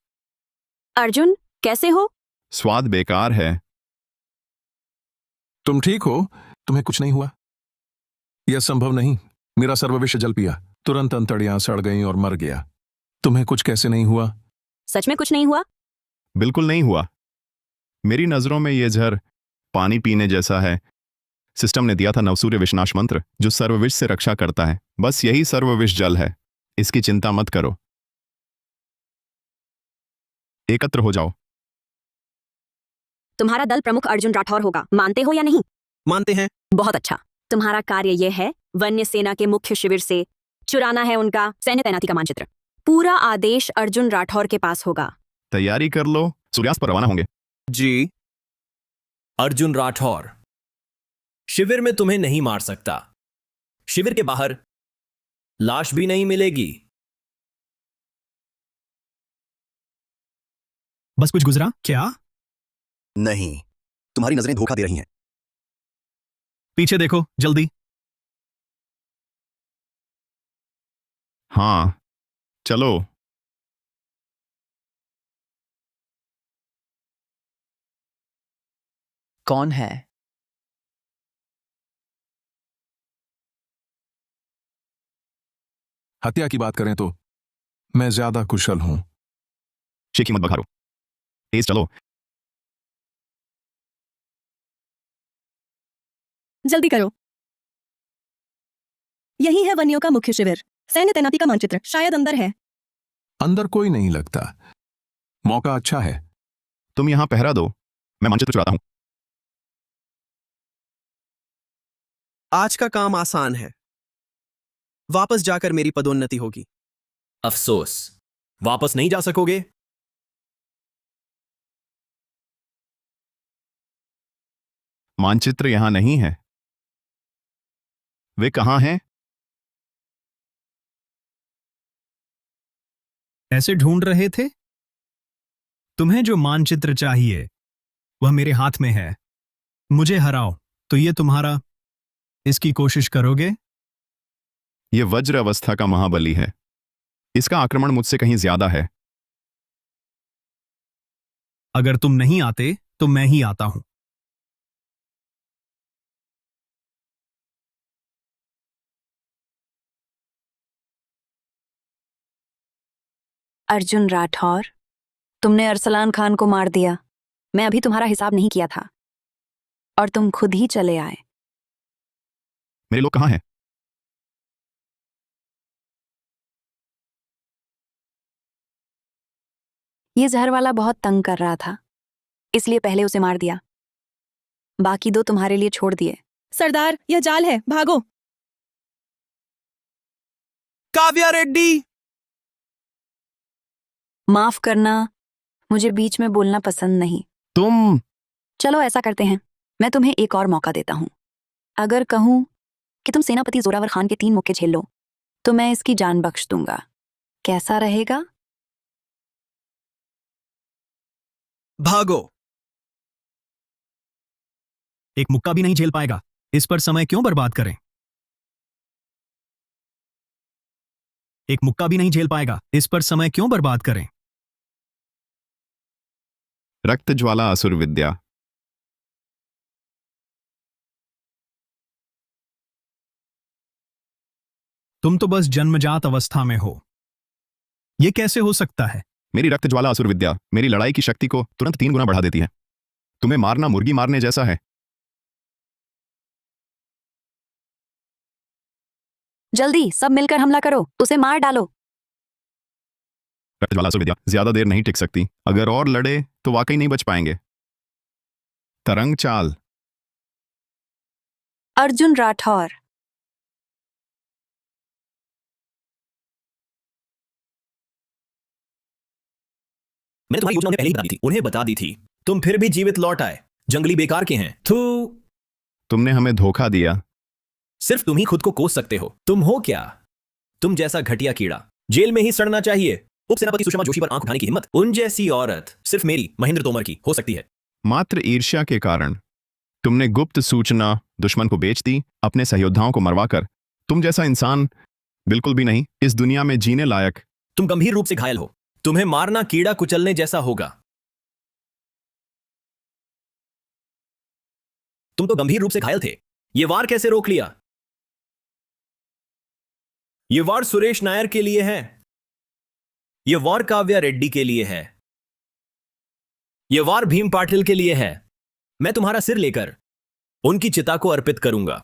Speaker 7: अर्जुन, कैसे हो?
Speaker 2: स्वाद बेकार है।
Speaker 8: तुम ठीक हो? तुम्हें कुछ नहीं हुआ? यह संभव नहीं। मेरा सर्वविष जल पिया, तुरंत अंतड़ियां सड़ गईं और मर गया। तुम्हें कुछ कैसे नहीं हुआ?
Speaker 7: सच में कुछ नहीं हुआ?
Speaker 2: बिल्कुल नहीं हुआ। मेरी नजरों में यह जहर पानी पीने जैसा है। सिस्टम ने दिया था नवसूर्य विषनाश मंत्र, जो सर्वविष से रक्षा करता है। बस यही सर्वविष जल है। इसकी चिंता मत करो। एकत्र हो जाओ।
Speaker 7: तुम्हारा दल प्रमुख अर्जुन राठौर होगा, मानते हो या नहीं?
Speaker 10: मानते हैं।
Speaker 7: बहुत अच्छा। तुम्हारा कार्य यह है, वन्य सेना के मुख्य शिविर से चुराना है उनका सैन्य तैनाती का मानचित्र। पूरा आदेश अर्जुन राठौर के पास होगा।
Speaker 2: तैयारी कर लो, सूर्यास्त पर रवाना होंगे।
Speaker 10: जी।
Speaker 1: अर्जुन राठौर, शिविर में तुम्हें नहीं मार सकता। शिविर के बाहर लाश भी नहीं मिलेगी।
Speaker 8: बस कुछ गुजरा क्या?
Speaker 6: नहीं, तुम्हारी नजरें धोखा दे रही हैं।
Speaker 8: पीछे देखो जल्दी।
Speaker 2: हाँ, चलो।
Speaker 5: कौन है?
Speaker 8: हत्या की बात करें तो मैं ज्यादा कुशल हूं।
Speaker 2: शेखी मत बघारो, तेज चलो।
Speaker 13: जल्दी करो। यही है वन्यों का मुख्य शिविर। सैन्य तैनाती का मानचित्र शायद अंदर है।
Speaker 8: अंदर कोई नहीं लगता। मौका अच्छा है।
Speaker 2: तुम यहां पहरा दो, मैं मानचित्र चुराता हूं।
Speaker 10: आज का काम आसान है। वापस जाकर मेरी पदोन्नति होगी।
Speaker 1: अफसोस, वापस नहीं जा सकोगे।
Speaker 2: मानचित्र यहां नहीं है। वे कहां हैं?
Speaker 14: ऐसे ढूंढ रहे थे? तुम्हें जो मानचित्र चाहिए वह मेरे हाथ में है। मुझे हराओ तो ये तुम्हारा। इसकी कोशिश करोगे?
Speaker 2: यह वज्र अवस्था का महाबली है। इसका आक्रमण मुझसे कहीं ज्यादा है।
Speaker 14: अगर तुम नहीं आते तो मैं ही आता हूं।
Speaker 11: अर्जुन राठौर, तुमने अरसलान खान को मार दिया। मैं अभी तुम्हारा हिसाब नहीं किया था और तुम खुद ही चले आए।
Speaker 2: मेरे लोग कहां हैं?
Speaker 11: ये जहर वाला बहुत तंग कर रहा था, इसलिए पहले उसे मार दिया। बाकी दो तुम्हारे लिए छोड़ दिए।
Speaker 13: सरदार, यह जाल है, भागो।
Speaker 10: काव्या रेड्डी!
Speaker 11: माफ करना, मुझे बीच में बोलना पसंद नहीं।
Speaker 2: तुम।
Speaker 11: चलो ऐसा करते हैं, मैं तुम्हें एक और मौका देता हूं। अगर कहूं कि तुम सेनापति जोरावर खान के 3 मुक्के झेल लो तो मैं इसकी जान बख्श दूंगा। कैसा रहेगा?
Speaker 10: भागो।
Speaker 14: एक मुक्का भी नहीं झेल पाएगा, इस पर समय क्यों बर्बाद करें? एक मुक्का भी नहीं झेल पाएगा, इस पर समय क्यों बर्बाद करें?
Speaker 2: रक्त ज्वाला असुर विद्या।
Speaker 14: तुम तो बस जन्मजात अवस्था में हो। यह कैसे हो सकता है?
Speaker 2: मेरी रक्त ज्वाला असुर विद्या मेरी लड़ाई की शक्ति को तुरंत 3 गुना बढ़ा देती है। तुम्हें मारना मुर्गी मारने जैसा है।
Speaker 11: जल्दी सब मिलकर हमला करो, उसे मार डालो।
Speaker 2: रक्त ज्वाला असुर विद्या ज्यादा देर नहीं टिक सकती। अगर और लड़े तो वाकई नहीं बच पाएंगे। तरंग चाल।
Speaker 11: अर्जुन राठौर,
Speaker 1: मैंने तुम्हारी योजना उन्हें पहले ही बता दी थी, उन्हें बता दी थी। तुम फिर भी जीवित लौट आए। जंगली बेकार के हैं। थू।
Speaker 2: तुमने हमें धोखा दिया।
Speaker 1: सिर्फ तुम ही खुद को कोस सकते हो। तुम हो क्या? तुम जैसा घटिया कीड़ा जेल में ही सड़ना चाहिए। उप सेनापति सुषमा जोशी पर आंख उठाने की हिम्मत उन जैसी औरत सिर्फ मेरी, महेंद्र तोमर की हो सकती है।
Speaker 2: मात्र ईर्ष्या के कारण तुमने गुप्त सूचना दुश्मन को बेच दी, अपने सहयोद्धाओं को मरवाकर। तुम जैसा इंसान बिल्कुल भी नहीं इस दुनिया में जीने लायक।
Speaker 1: तुम गंभीर रूप से घायल हो। तुम्हें मारना कीड़ा कुचलने जैसा होगा। तुम तो गंभीर रूप से घायल थे। यह वार कैसे रोक लिया? यह वार सुरेश नायर के लिए है। यह वार काव्या रेड्डी के लिए है। यह वार भीम पाटिल के लिए है। मैं तुम्हारा सिर लेकर उनकी चिता को अर्पित करूंगा।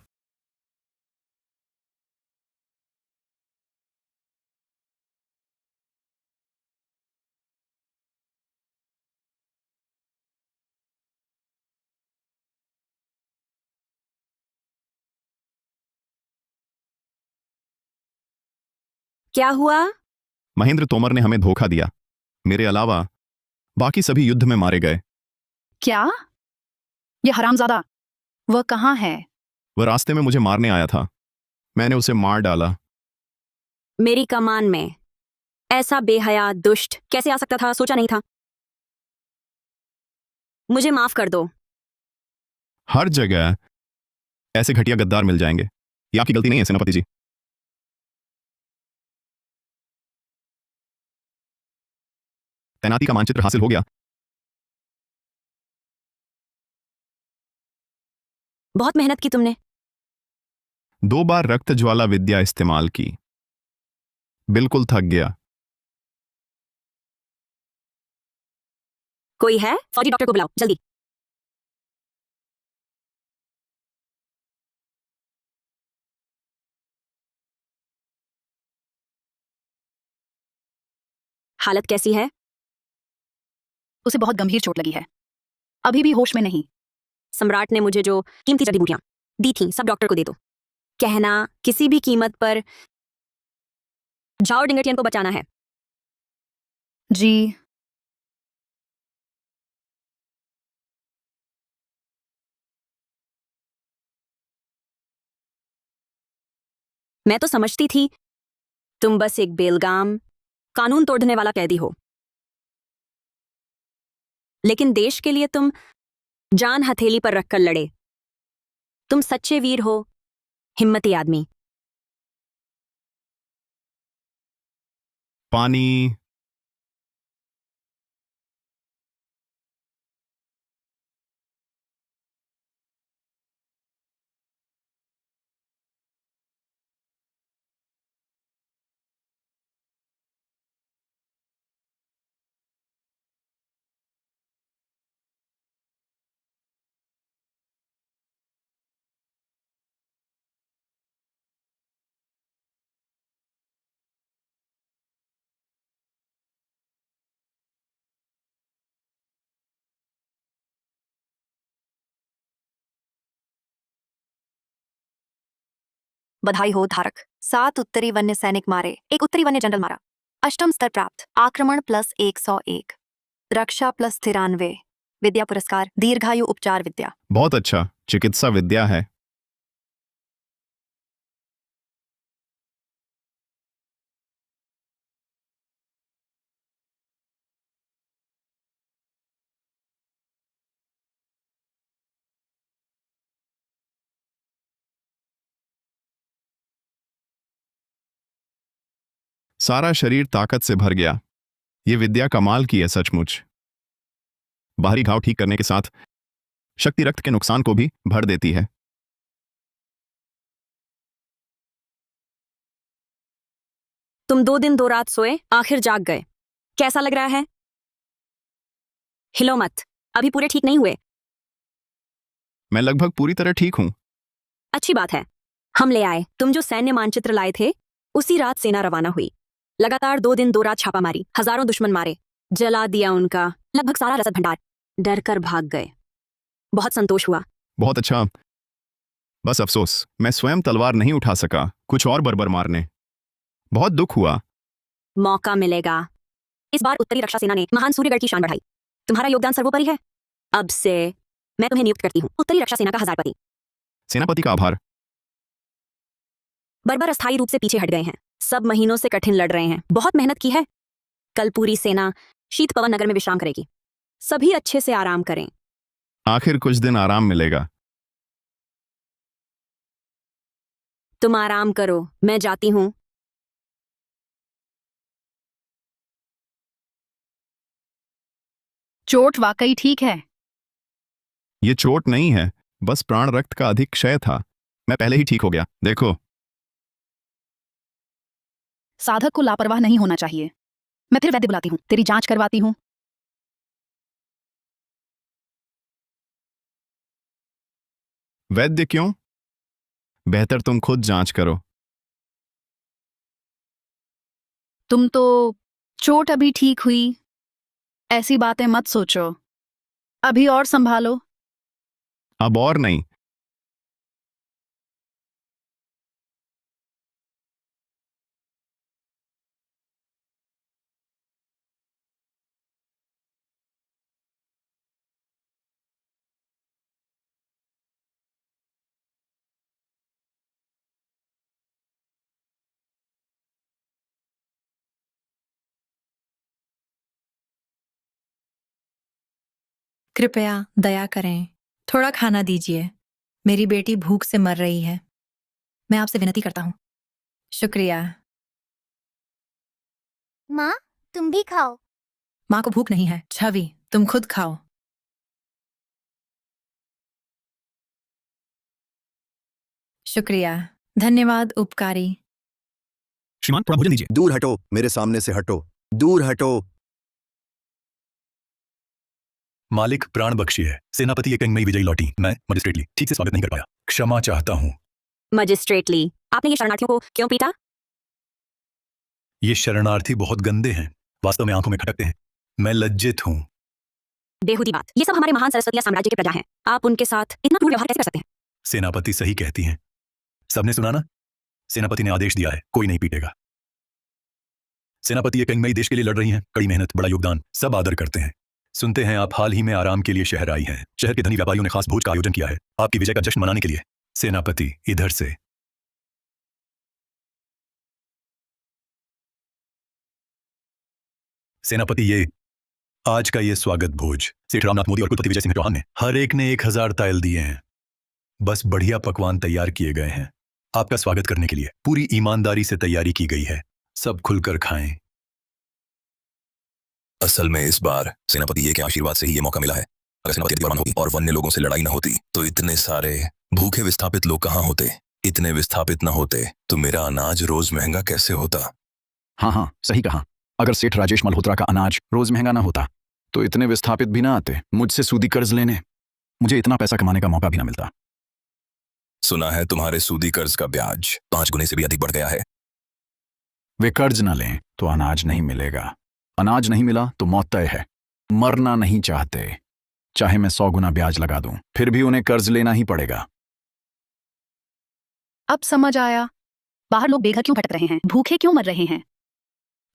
Speaker 7: क्या हुआ?
Speaker 2: महेंद्र तोमर ने हमें धोखा दिया। मेरे अलावा बाकी सभी युद्ध में मारे गए।
Speaker 12: क्या? यह हरामजादा, वह कहाँ है?
Speaker 2: वह रास्ते में मुझे मारने आया था। मैंने उसे मार डाला।
Speaker 7: मेरी कमान में ऐसा बेहया दुष्ट कैसे आ सकता था? सोचा नहीं था। मुझे माफ कर दो।
Speaker 2: हर जगह ऐसे घटिया गद्दार मिल जाएंगे। ये आपकी गलती नहीं है सेनापति जी। तैनाती का मानचित्र हासिल हो गया।
Speaker 7: बहुत मेहनत की तुमने।
Speaker 2: 2 बार रक्त ज्वाला विद्या इस्तेमाल की। बिल्कुल थक गया।
Speaker 7: कोई है? फौजी डॉक्टर को बुलाओ जल्दी। हालत कैसी है?
Speaker 12: उसे बहुत गंभीर चोट लगी है, अभी भी होश में नहीं।
Speaker 7: सम्राट ने मुझे जो कीमती जड़ी बूटियां दी थी सब डॉक्टर को दे दो। कहना किसी भी कीमत पर झाओ डिंगटियन को बचाना है।
Speaker 12: जी।
Speaker 7: मैं तो समझती थी तुम बस एक बेलगाम कानून तोड़ने वाला कैदी हो, लेकिन देश के लिए तुम जान हथेली पर रखकर लड़े। तुम सच्चे वीर हो, हिम्मती आदमी।
Speaker 2: पानी।
Speaker 11: बधाई हो धारक। 7 उत्तरी वन्य सैनिक मारे, 1 उत्तरी वन्य जनरल मारा। अष्टम स्तर प्राप्त। आक्रमण प्लस 101, रक्षा प्लस 93, विद्या पुरस्कार दीर्घायु उपचार विद्या।
Speaker 2: बहुत अच्छा, चिकित्सा विद्या है। सारा शरीर ताकत से भर गया। ये विद्या कमाल की है सचमुच। बाहरी घाव ठीक करने के साथ शक्ति रक्त के नुकसान को भी भर देती है।
Speaker 7: तुम 2 दिन 2 रात सोए, आखिर जाग गए। कैसा लग रहा है? हिलो मत, अभी पूरे ठीक नहीं हुए।
Speaker 2: मैं लगभग पूरी तरह ठीक हूं।
Speaker 7: अच्छी बात है। हम ले आए। तुम जो सैन्य मानचित्र लाए थे, उसी रात सेना रवाना हुई। लगातार 2 दिन 2 रात छापा मारी, हजारों दुश्मन मारे, जला दिया उनका लगभग सारा रसद भंडार। डर कर भाग गए। बहुत संतोष हुआ।
Speaker 2: बहुत अच्छा। बस अफसोस, मैं स्वयं तलवार नहीं उठा सका कुछ और बर्बर मारने। बहुत दुख हुआ।
Speaker 7: मौका मिलेगा। इस बार उत्तरी रक्षा सेना ने महान सूर्यगढ़ की शान बढ़ाई। तुम्हारा योगदान सर्वोपरि है। अब से मैं तुम्हें नियुक्त करती हूँ उत्तरी रक्षा सेना का हजारपति।
Speaker 2: सेनापति का आभार।
Speaker 7: बर्बर अस्थायी रूप से पीछे हट गए हैं। सब महीनों से कठिन लड़ रहे हैं, बहुत मेहनत की है। कल पूरी सेना शीत पवन नगर में विश्राम करेगी। सभी अच्छे से आराम करें।
Speaker 2: आखिर कुछ दिन आराम मिलेगा।
Speaker 7: तुम आराम करो, मैं जाती हूँ।
Speaker 12: चोट वाकई ठीक है।
Speaker 2: ये चोट नहीं है, बस प्राण रक्त का अधिक क्षय था। मैं पहले ही ठीक हो गया। देखो,
Speaker 12: साधक को लापरवाह नहीं होना चाहिए। मैं फिर वैद्य बुलाती हूँ, तेरी जांच करवाती हूँ।
Speaker 2: वैद्य क्यों? बेहतर तुम खुद जांच करो।
Speaker 12: तुम तो चोट अभी ठीक हुई, ऐसी बातें मत सोचो। अभी और संभालो।
Speaker 2: अब और नहीं।
Speaker 15: कृपया दया करें, थोड़ा खाना दीजिए। मेरी बेटी भूख से मर रही है। मैं आपसे विनती करता हूँ। शुक्रिया।
Speaker 16: माँ, तुम भी खाओ।
Speaker 15: माँ को भूख नहीं है। छवि, तुम खुद खाओ। शुक्रिया, धन्यवाद उपकारी।
Speaker 14: श्रीमान, थोड़ा भोजन दीजिए।
Speaker 6: दूर हटो, मेरे सामने से हटो। दूर हटो।
Speaker 9: मालिक प्राण बख्शी है। सेनापति एक अंगमई विजयी लौटी। मैं मजिस्ट्रेटली ठीक से स्वागत नहीं कर पाया। क्षमा चाहता हूँ।
Speaker 7: मजिस्ट्रेटली, आपने ये शरणार्थियों को क्यों पीटा?
Speaker 9: ये शरणार्थी बहुत गंदे हैं, वास्तव में आंखों में खटकते हैं। मैं लज्जित हूँ।
Speaker 7: बेहुदी बात। ये सब हमारे महान सरस्वती साम्राज्य के प्रजा हैं। आप उनके साथ इतना क्रूर व्यवहार कैसे कर सकते हैं?
Speaker 9: सेनापति सही कहती हैं। सबने सुना ना, सेनापति ने आदेश दिया है, कोई नहीं पीटेगा। सेनापति ये कई देश के लिए लड़ रही हैं, कड़ी मेहनत, बड़ा योगदान, सब आदर करते हैं। सुनते हैं आप हाल ही में आराम के लिए शहर आई हैं। शहर के धनी व्यापारियों ने खास भोज का आयोजन किया है आपकी विजय का जश्न मनाने के लिए। सेनापति इधर से। सेनापति ये आज का ये स्वागत भोज सेठ रामनाथ मोदी और कुलपति विजय सिंह चौहान ने हर एक ने 1000 तायल दिए हैं। बस बढ़िया पकवान तैयार किए गए हैं आपका स्वागत करने के लिए। पूरी ईमानदारी से तैयारी की गई है, सब खुलकर खाएं। असल में इस बार सेनापति ये के आशीर्वाद से ही ये मौका मिला है। अगर सेनापति दीवान होती और वन्य लोगों से लड़ाई न होती तो इतने सारे भूखे विस्थापित लोग कहाँ होते। इतने विस्थापित न होते तो मेरा अनाज रोज महंगा कैसे होता।
Speaker 17: हाँ, सही कहा। अगर सेठ राजेश मल्होत्रा का अनाज रोज महंगा ना होता तो इतने विस्थापित भी ना आते मुझसे सूदी कर्ज लेने। मुझे इतना पैसा कमाने का मौका भी ना मिलता।
Speaker 9: सुना है तुम्हारे सूदी कर्ज का ब्याज 5 गुने से भी अधिक बढ़ गया है।
Speaker 17: वे कर्ज ना लें तो अनाज नहीं मिलेगा। अनाज नहीं मिला तो मौत तय है। मरना नहीं चाहते, चाहे मैं 100 गुना ब्याज लगा दूं, फिर भी उन्हें कर्ज लेना ही पड़ेगा।
Speaker 12: अब समझ आया बाहर लोग बेघर क्यों भटक रहे हैं, भूखे क्यों मर रहे हैं।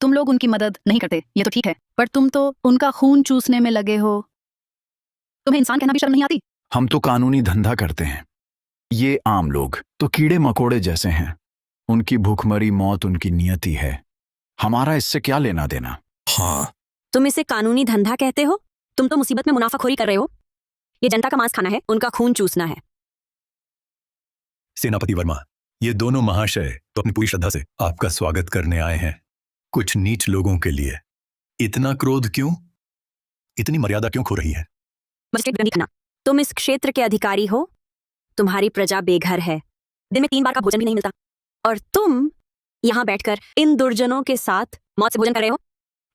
Speaker 12: तुम लोग उनकी मदद नहीं करते, ये तो ठीक है, पर तुम तो उनका खून चूसने में लगे हो। तुम्हें इंसान कहना भी शर्म नहीं आती।
Speaker 17: हम तो कानूनी धंधा करते हैं, ये आम लोग तो कीड़े मकोड़े जैसे हैं। उनकी भूखमरी मौत उनकी नियति है, हमारा इससे क्या लेना देना।
Speaker 9: हाँ,
Speaker 7: तुम इसे कानूनी धंधा कहते हो? तुम तो मुसीबत में मुनाफाखोरी कर रहे हो। ये जनता का मांस खाना है, उनका खून चूसना है।
Speaker 9: सेनापति वर्मा, ये दोनों महाशय तो अपनी पूरी श्रद्धा से आपका स्वागत करने आए हैं। कुछ नीच लोगों के लिए इतना क्रोध क्यों, इतनी मर्यादा क्यों खो रही है।
Speaker 7: मजिस्ट्रेट विनती करना, तुम इस क्षेत्र के अधिकारी हो, तुम्हारी प्रजा बेघर है, दिन में 3 बार का भोजन भी नहीं मिलता, और तुम यहां बैठकर इन दुर्जनों के साथ मौत से भोजन कर रहे हो।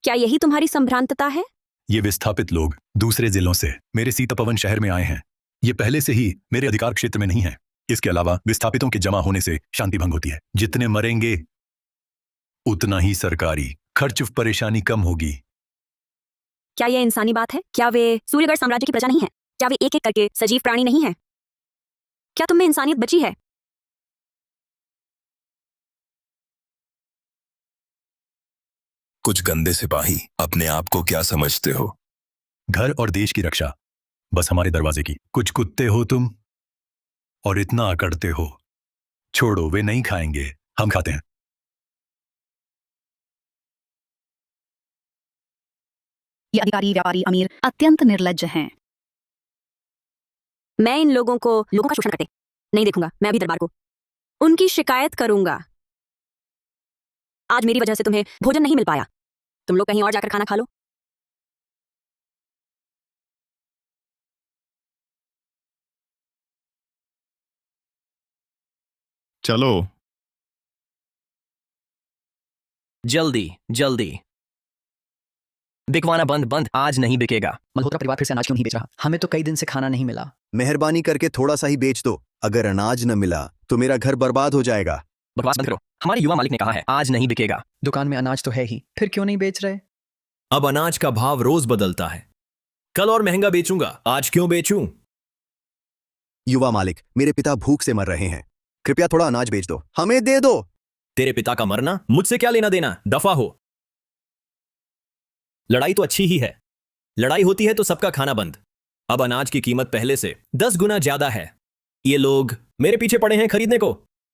Speaker 7: क्या यही तुम्हारी संभ्रांतता है?
Speaker 9: ये विस्थापित लोग दूसरे जिलों से मेरे सीतापवन शहर में आए हैं। ये पहले से ही मेरे अधिकार क्षेत्र में नहीं है। इसके अलावा विस्थापितों के जमा होने से शांति भंग होती है। जितने मरेंगे उतना ही सरकारी खर्च परेशानी कम होगी।
Speaker 7: क्या यह इंसानी बात है? क्या वे सूर्यगढ़ साम्राज्य की प्रजा नहीं है? क्या वे एक एक करके सजीव प्राणी नहीं है? क्या तुम में इंसानियत बची है?
Speaker 9: कुछ गंदे सिपाही अपने आप को क्या समझते हो? घर और देश की रक्षा बस हमारे दरवाजे की। कुछ कुत्ते हो तुम और इतना अकड़ते हो। छोड़ो, वे नहीं खाएंगे, हम खाते हैं।
Speaker 12: ये अधिकारी, व्यापारी, अमीर अत्यंत निर्लज्ज हैं।
Speaker 7: मैं इन लोगों का शोषण करते नहीं देखूंगा। मैं अभी दरबार को उनकी शिकायत करूंगा। आज मेरी वजह से तुम्हें भोजन नहीं मिल पाया, तुम लोग कहीं और जाकर खाना खा लो।
Speaker 2: चलो
Speaker 1: जल्दी जल्दी। बिकवाना बंद बंद, आज नहीं बिकेगा।
Speaker 5: मल्होत्रा परिवार फिर से अनाज क्यों नहीं बेच रहा? हमें तो कई दिन से खाना नहीं मिला।
Speaker 6: मेहरबानी करके थोड़ा सा ही बेच दो। अगर अनाज न मिला तो मेरा घर बर्बाद हो जाएगा।
Speaker 1: बकवास बंद करो, हमारे युवा मालिक ने कहा है आज नहीं बिकेगा।
Speaker 5: दुकान में अनाज तो है ही, फिर क्यों नहीं बेच रहे?
Speaker 1: अब अनाज का भाव रोज बदलता है, कल और महंगा बेचूंगा, आज क्यों बेचूं?
Speaker 6: युवा मालिक, मेरे पिता भूख से मर रहे हैं, कृपया थोड़ा अनाज बेच दो, हमें दे दो।
Speaker 1: तेरे पिता का मरना मुझसे क्या लेना देना, दफा हो। लड़ाई तो अच्छी ही है, लड़ाई होती है तो सबका खाना बंद। अब अनाज की कीमत पहले से 10 गुना ज्यादा है। ये लोग मेरे पीछे पड़े हैं खरीदने को,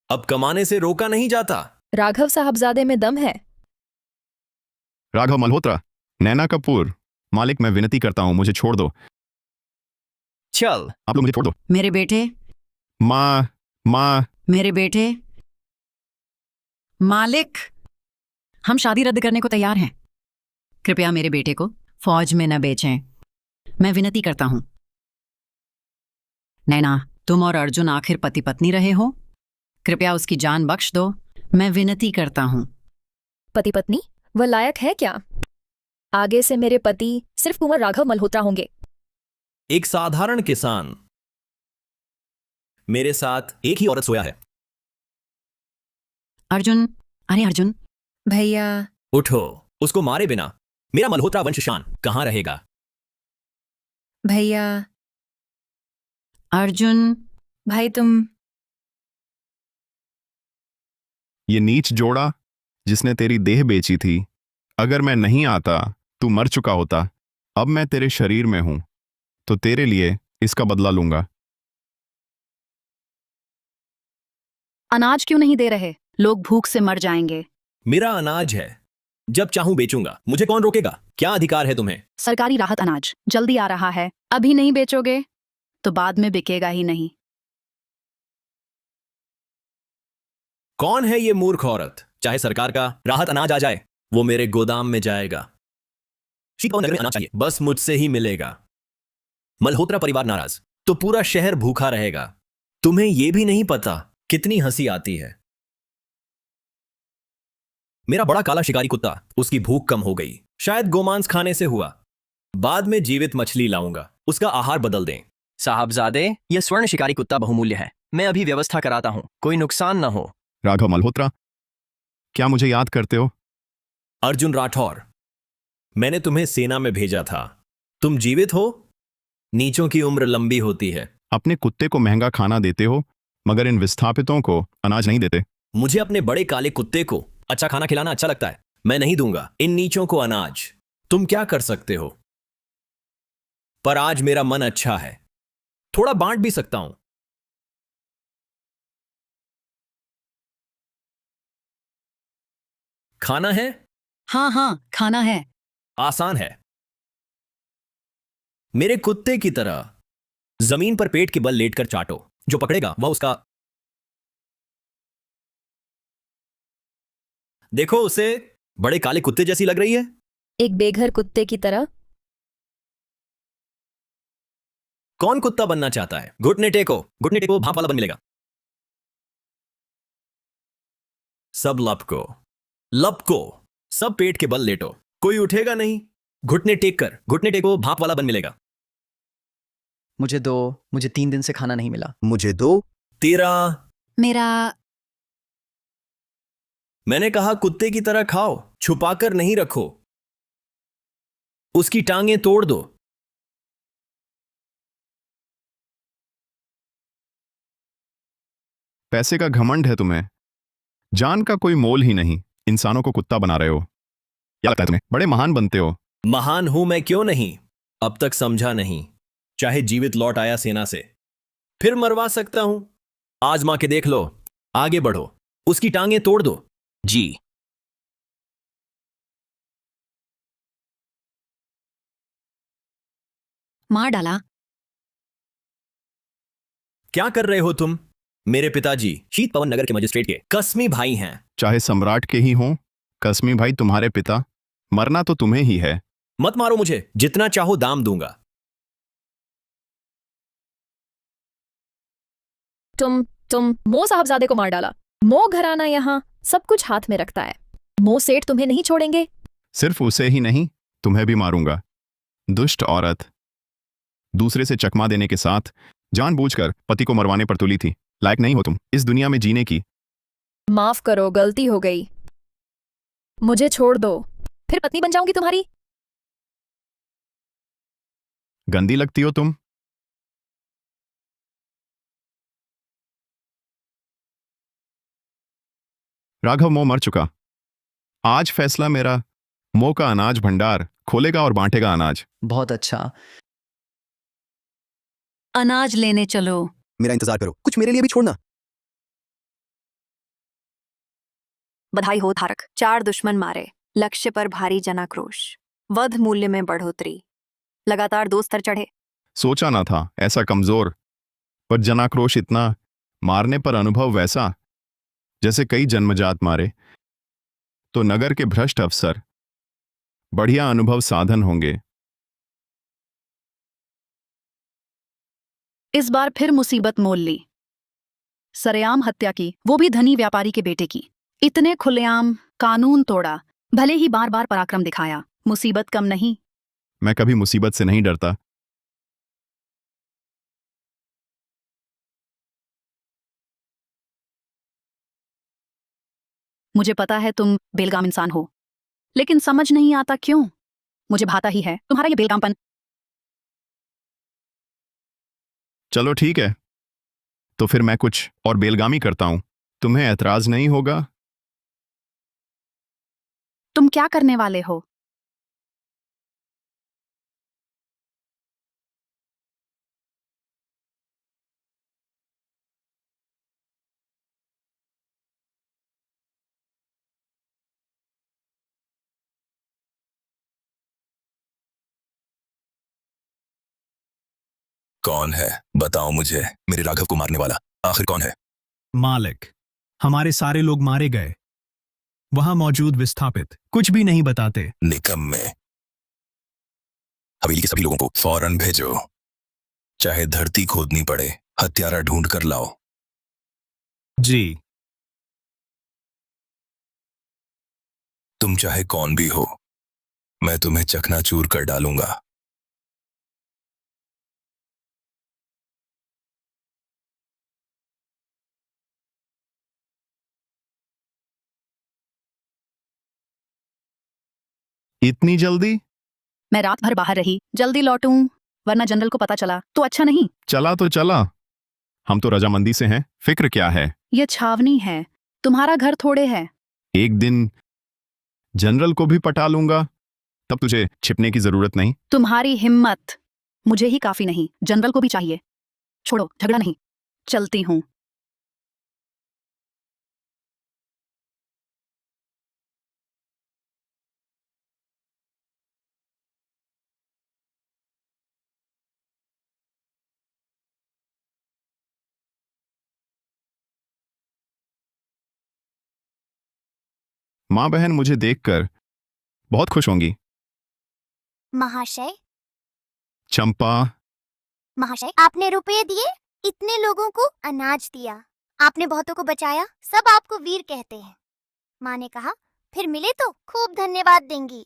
Speaker 1: अब कमाने से रोका नहीं जाता।
Speaker 4: राघव साहबजादे में दम है।
Speaker 2: राघव मल्होत्रा, नैना कपूर, मालिक मैं विनती करता हूं मुझे छोड़ दो।
Speaker 1: चल,
Speaker 2: आप लोग मुझे छोड़ दो।
Speaker 3: मेरे बेटे,
Speaker 2: माँ
Speaker 3: मेरे बेटे, मालिक, हम शादी रद्द करने को तैयार हैं। कृपया मेरे बेटे को फौज में न बेचें, मैं विनती करता हूं। नैना, तुम और अर्जुन आखिर पति पत्नी रहे हो, कृपया उसकी जान बख्श दो, मैं विनती करता हूं।
Speaker 4: पति पत्नी? वह लायक है क्या? आगे से मेरे पति सिर्फ कुंवर राघव मल्होत्रा होंगे।
Speaker 1: एक साधारण किसान, मेरे साथ एक ही औरत सोया है।
Speaker 3: अर्जुन, अरे अर्जुन।
Speaker 15: भैया
Speaker 1: उठो, उसको मारे बिना मेरा मल्होत्रा वंश शान कहां रहेगा?
Speaker 15: भैया।
Speaker 3: अर्जुन।
Speaker 15: भाई तुम।
Speaker 2: ये नीच जोड़ा जिसने तेरी देह बेची थी, अगर मैं नहीं आता तू मर चुका होता। अब मैं तेरे शरीर में हूं तो तेरे लिए इसका बदला लूंगा।
Speaker 12: अनाज क्यों नहीं दे रहे? लोग भूख से मर जाएंगे।
Speaker 1: मेरा अनाज है, जब चाहूं बेचूंगा, मुझे कौन रोकेगा? क्या अधिकार है तुम्हें?
Speaker 12: सरकारी राहत अनाज जल्दी आ रहा है, अभी नहीं बेचोगे तो बाद में बिकेगा ही नहीं।
Speaker 1: कौन है ये मूर्ख औरत? चाहे सरकार का राहत अनाज आ जाए, वो मेरे गोदाम में जाएगा। शीतपाव नगर में अनाज चाहिए, बस मुझसे ही मिलेगा। मल्होत्रा परिवार नाराज तो पूरा शहर भूखा रहेगा। तुम्हें यह भी नहीं पता कितनी हंसी आती है। मेरा बड़ा काला शिकारी कुत्ता, उसकी भूख कम हो गई, शायद गोमांस खाने से हुआ। बाद में जीवित मछली लाऊंगा, उसका आहार बदल दें। साहबजादे, यह स्वर्ण शिकारी कुत्ता बहुमूल्य है, मैं अभी व्यवस्था कराता हूं, कोई नुकसान न हो।
Speaker 2: राघव मल्होत्रा, क्या मुझे याद करते हो?
Speaker 1: अर्जुन राठौर, मैंने तुम्हें सेना में भेजा था। तुम जीवित हो? नीचों की उम्र लंबी होती है।
Speaker 2: अपने कुत्ते को महंगा खाना देते हो मगर इन विस्थापितों को अनाज नहीं देते।
Speaker 1: मुझे अपने बड़े काले कुत्ते को अच्छा खाना खिलाना अच्छा लगता है। मैं नहीं दूंगा इन नीचों को अनाज। तुम क्या कर सकते हो? पर आज मेरा मन अच्छा है, थोड़ा बांट भी सकता हूं। खाना है?
Speaker 3: हाँ हाँ, खाना है।
Speaker 1: आसान है। मेरे कुत्ते की तरह जमीन पर पेट के बल लेटकर चाटो, जो पकड़ेगा वह उसका। देखो उसे, बड़े काले कुत्ते जैसी लग रही है।
Speaker 4: एक बेघर कुत्ते की तरह।
Speaker 1: कौन कुत्ता बनना चाहता है? घुटने टेको, भाप वाला बन मिलेगा। सब लपको, सब पेट के बल लेटो, कोई उठेगा नहीं। घुटने टेको, भाप वाला बन मिलेगा।
Speaker 5: मुझे 3 दिन से खाना नहीं मिला।
Speaker 6: मुझे 2।
Speaker 1: तेरा।
Speaker 3: मेरा।
Speaker 1: मैंने कहा कुत्ते की तरह खाओ, छुपाकर नहीं रखो। उसकी टांगें तोड़ दो।
Speaker 2: पैसे का घमंड है तुम्हें, जान का कोई मोल ही नहीं। इंसानों को कुत्ता बना रहे हो। क्या लगता है तुम्हें बड़े महान बनते हो?
Speaker 1: महान हूं मैं, क्यों नहीं? अब तक समझा नहीं। चाहे जीवित लौट आया सेना से, फिर मरवा सकता हूं। आजमा के देख लो, आगे बढ़ो, उसकी टांगें तोड़ दो। जी।
Speaker 3: मार डाला।
Speaker 1: क्या कर रहे हो तुम? मेरे पिताजी शीत पवन नगर के मजिस्ट्रेट के कस्मी भाई हैं।
Speaker 2: चाहे सम्राट के ही हों, कस्मी भाई तुम्हारे पिता, मरना तो तुम्हें ही है।
Speaker 1: मत मारो मुझे, जितना चाहो दाम दूंगा।
Speaker 4: तुम मो साहबजादे को मार डाला। मो घराना यहां सब कुछ हाथ में रखता है। मो सेठ तुम्हें नहीं छोड़ेंगे।
Speaker 2: सिर्फ उसे ही नहीं, तुम्हें भी मारूंगा। दुष्ट औरत, दूसरे से चकमा देने के साथ जानबूझकर पति को मरवाने पर तुली थी। लायक नहीं हो तुम इस दुनिया में जीने की।
Speaker 4: माफ करो, गलती हो गई। मुझे छोड़ दो, फिर पत्नी बन जाऊंगी तुम्हारी।
Speaker 2: गंदी लगती हो तुम। राघव मो मर चुका। आज फैसला मेरा। मो का अनाज भंडार खोलेगा और बांटेगा अनाज।
Speaker 5: बहुत अच्छा।
Speaker 3: अनाज लेने चलो।
Speaker 6: मेरा इंतजार करो, कुछ मेरे लिए भी छोड़ना।
Speaker 11: बधाई हो धारक, 4 दुश्मन मारे, लक्ष्य पर भारी जनाक्रोश, वध मूल्य में बढ़ोतरी, लगातार 2 स्तर चढ़े।
Speaker 2: सोचा ना था ऐसा कमजोर, पर जनाक्रोश इतना, मारने पर अनुभव वैसा जैसे कई जन्मजात मारे। तो नगर के भ्रष्ट अफसर बढ़िया अनुभव साधन होंगे।
Speaker 12: इस बार फिर मुसीबत मोल ली। सरेआम हत्या की, वो भी धनी व्यापारी के बेटे की। इतने खुलेआम कानून तोड़ा, भले ही बार बार पराक्रम दिखाया, मुसीबत कम नहीं।
Speaker 2: मैं कभी मुसीबत से नहीं डरता।
Speaker 12: मुझे पता है तुम बेलगाम इंसान हो, लेकिन समझ नहीं आता क्यों। मुझे भाता ही है तुम्हारा ये बेलगामपन।
Speaker 2: चलो ठीक है, तो फिर मैं कुछ और बेलगामी करता हूं। तुम्हें ऐतराज नहीं होगा?
Speaker 12: तुम क्या करने वाले हो?
Speaker 9: कौन है? बताओ मुझे, मेरे राघव को मारने वाला आखिर कौन है?
Speaker 14: मालिक, हमारे सारे लोग मारे गए। वहां मौजूद विस्थापित कुछ भी नहीं बताते।
Speaker 9: निकम्मे। हवेली के सभी लोगों को फौरन भेजो, चाहे धरती खोदनी पड़े, हत्यारा ढूंढ कर लाओ।
Speaker 14: जी।
Speaker 9: तुम चाहे कौन भी हो, मैं तुम्हें चकनाचूर कर डालूंगा।
Speaker 2: इतनी जल्दी?
Speaker 12: मैं रात भर बाहर रही, जल्दी लौटूं, वरना जनरल को पता चला तो अच्छा नहीं।
Speaker 2: चला तो चला, हम तो रजामंदी से हैं, फिक्र क्या है?
Speaker 12: ये छावनी है, तुम्हारा घर थोड़े है।
Speaker 2: एक दिन जनरल को भी पटा लूंगा, तब तुझे छिपने की जरूरत नहीं।
Speaker 12: तुम्हारी हिम्मत मुझे ही काफी नहीं, जनरल को भी चाहिए। छोड़ो, झगड़ा नहीं, चलती हूं।
Speaker 2: माँ बहन मुझे देखकर बहुत खुश होंगी।
Speaker 16: महाशय,
Speaker 2: चंपा,
Speaker 16: महाशय, आपने रुपए दिए, इतने लोगों को अनाज दिया, आपने बहुतों को बचाया, सब आपको वीर कहते हैं। माँ ने कहा फिर मिले तो खूब धन्यवाद देंगी।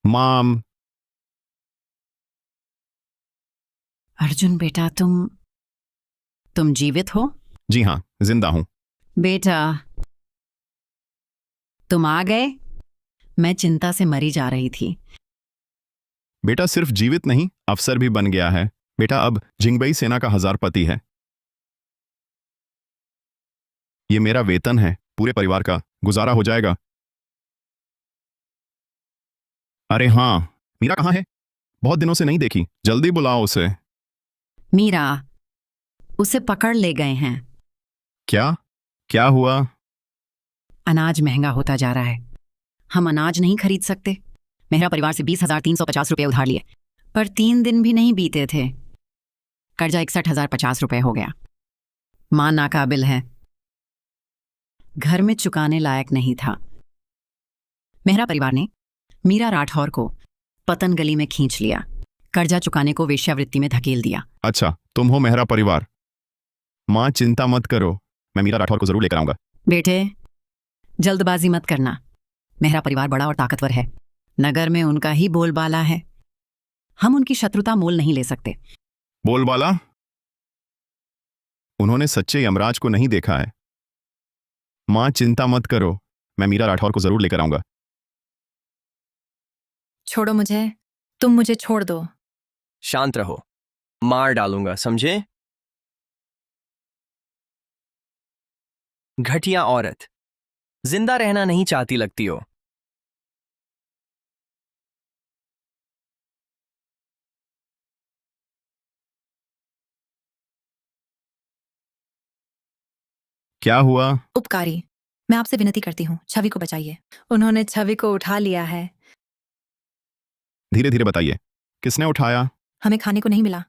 Speaker 2: माम।
Speaker 3: अर्जुन बेटा, तुम जीवित हो?
Speaker 2: जी हाँ, जिंदा हूं।
Speaker 3: बेटा, तुम आ गए। मैं चिंता से मरी जा रही थी।
Speaker 2: बेटा सिर्फ जीवित नहीं, अफसर भी बन गया है। बेटा अब जिंगबई सेना का हजारपति है। ये मेरा वेतन है, पूरे परिवार का गुजारा हो जाएगा। अरे हाँ, मीरा कहाँ है? बहुत दिनों से नहीं देखी, जल्दी बुलाओ उसे।
Speaker 3: मीरा, उसे पकड़ ले गए हैं।
Speaker 2: क्या? क्या हुआ?
Speaker 3: अनाज महंगा होता जा रहा है, हम अनाज नहीं खरीद सकते। मेहरा परिवार से 20,350 रुपये उधार लिए, पर 3 दिन भी नहीं बीते थे, कर्जा 61,050 रुपये हो गया। मां नाकाबिल है, घर में चुकाने लायक नहीं था। मेहरा परिवार ने मीरा राठौर को पतन गली में खींच लिया, कर्जा चुकाने को वेश्यावृत्ति में धकेल दिया।
Speaker 2: अच्छा, तुम हो मेहरा परिवार। मां चिंता मत करो, मैं मीरा राठौर को जरूर लेकर आऊंगा।
Speaker 3: बेटे, जल्दबाजी मत करना। मेहरा परिवार बड़ा और ताकतवर है, नगर में उनका ही बोलबाला है। हम उनकी शत्रुता मोल नहीं ले सकते।
Speaker 2: बोलबाला? उन्होंने सच्चे यमराज को नहीं देखा है। मां चिंता मत करो, मैं मीरा राठौर को जरूर लेकर आऊंगा।
Speaker 15: छोड़ो मुझे, तुम मुझे छोड़ दो।
Speaker 1: शांत रहो, मार डालूंगा, समझे? घटिया औरत, जिंदा रहना नहीं चाहती लगती हो।
Speaker 2: क्या हुआ?
Speaker 15: उपकारी, मैं आपसे विनती करती हूँ, छवि को बचाइए। उन्होंने छवि को उठा लिया है।
Speaker 2: धीरे धीरे बताइए, किसने उठाया?
Speaker 15: हमें खाने को नहीं मिला।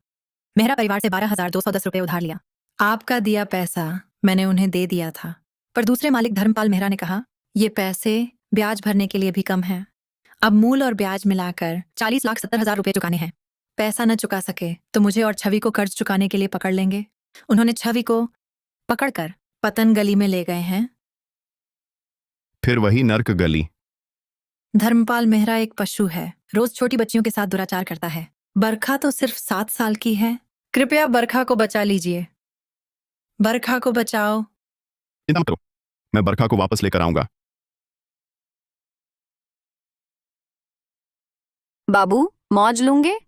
Speaker 15: मेहरा परिवार से 12,210 रुपये उधार लिया। आपका दिया पैसा मैंने उन्हें दे दिया था, पर दूसरे मालिक धर्मपाल मेहरा ने कहा ये पैसे ब्याज भरने के लिए भी कम हैं। अब मूल और ब्याज मिलाकर 40,70,000 रुपये चुकाने हैं। पैसा न चुका सके तो मुझे और छवि को कर्ज चुकाने के लिए पकड़ लेंगे। उन्होंने छवि को पकड़कर पतन गली में ले गए हैं।
Speaker 2: फिर वही नर्क गली।
Speaker 15: धर्मपाल मेहरा एक पशु है, रोज छोटी बच्चियों के साथ दुराचार करता है। बरखा तो सिर्फ 7 साल की है, कृपया बरखा को बचा लीजिए। बरखा को बचाओ।
Speaker 2: चिंता मत करो, मैं बरखा को वापस लेकर आऊंगा।
Speaker 7: बाबू, मौज लूंगे?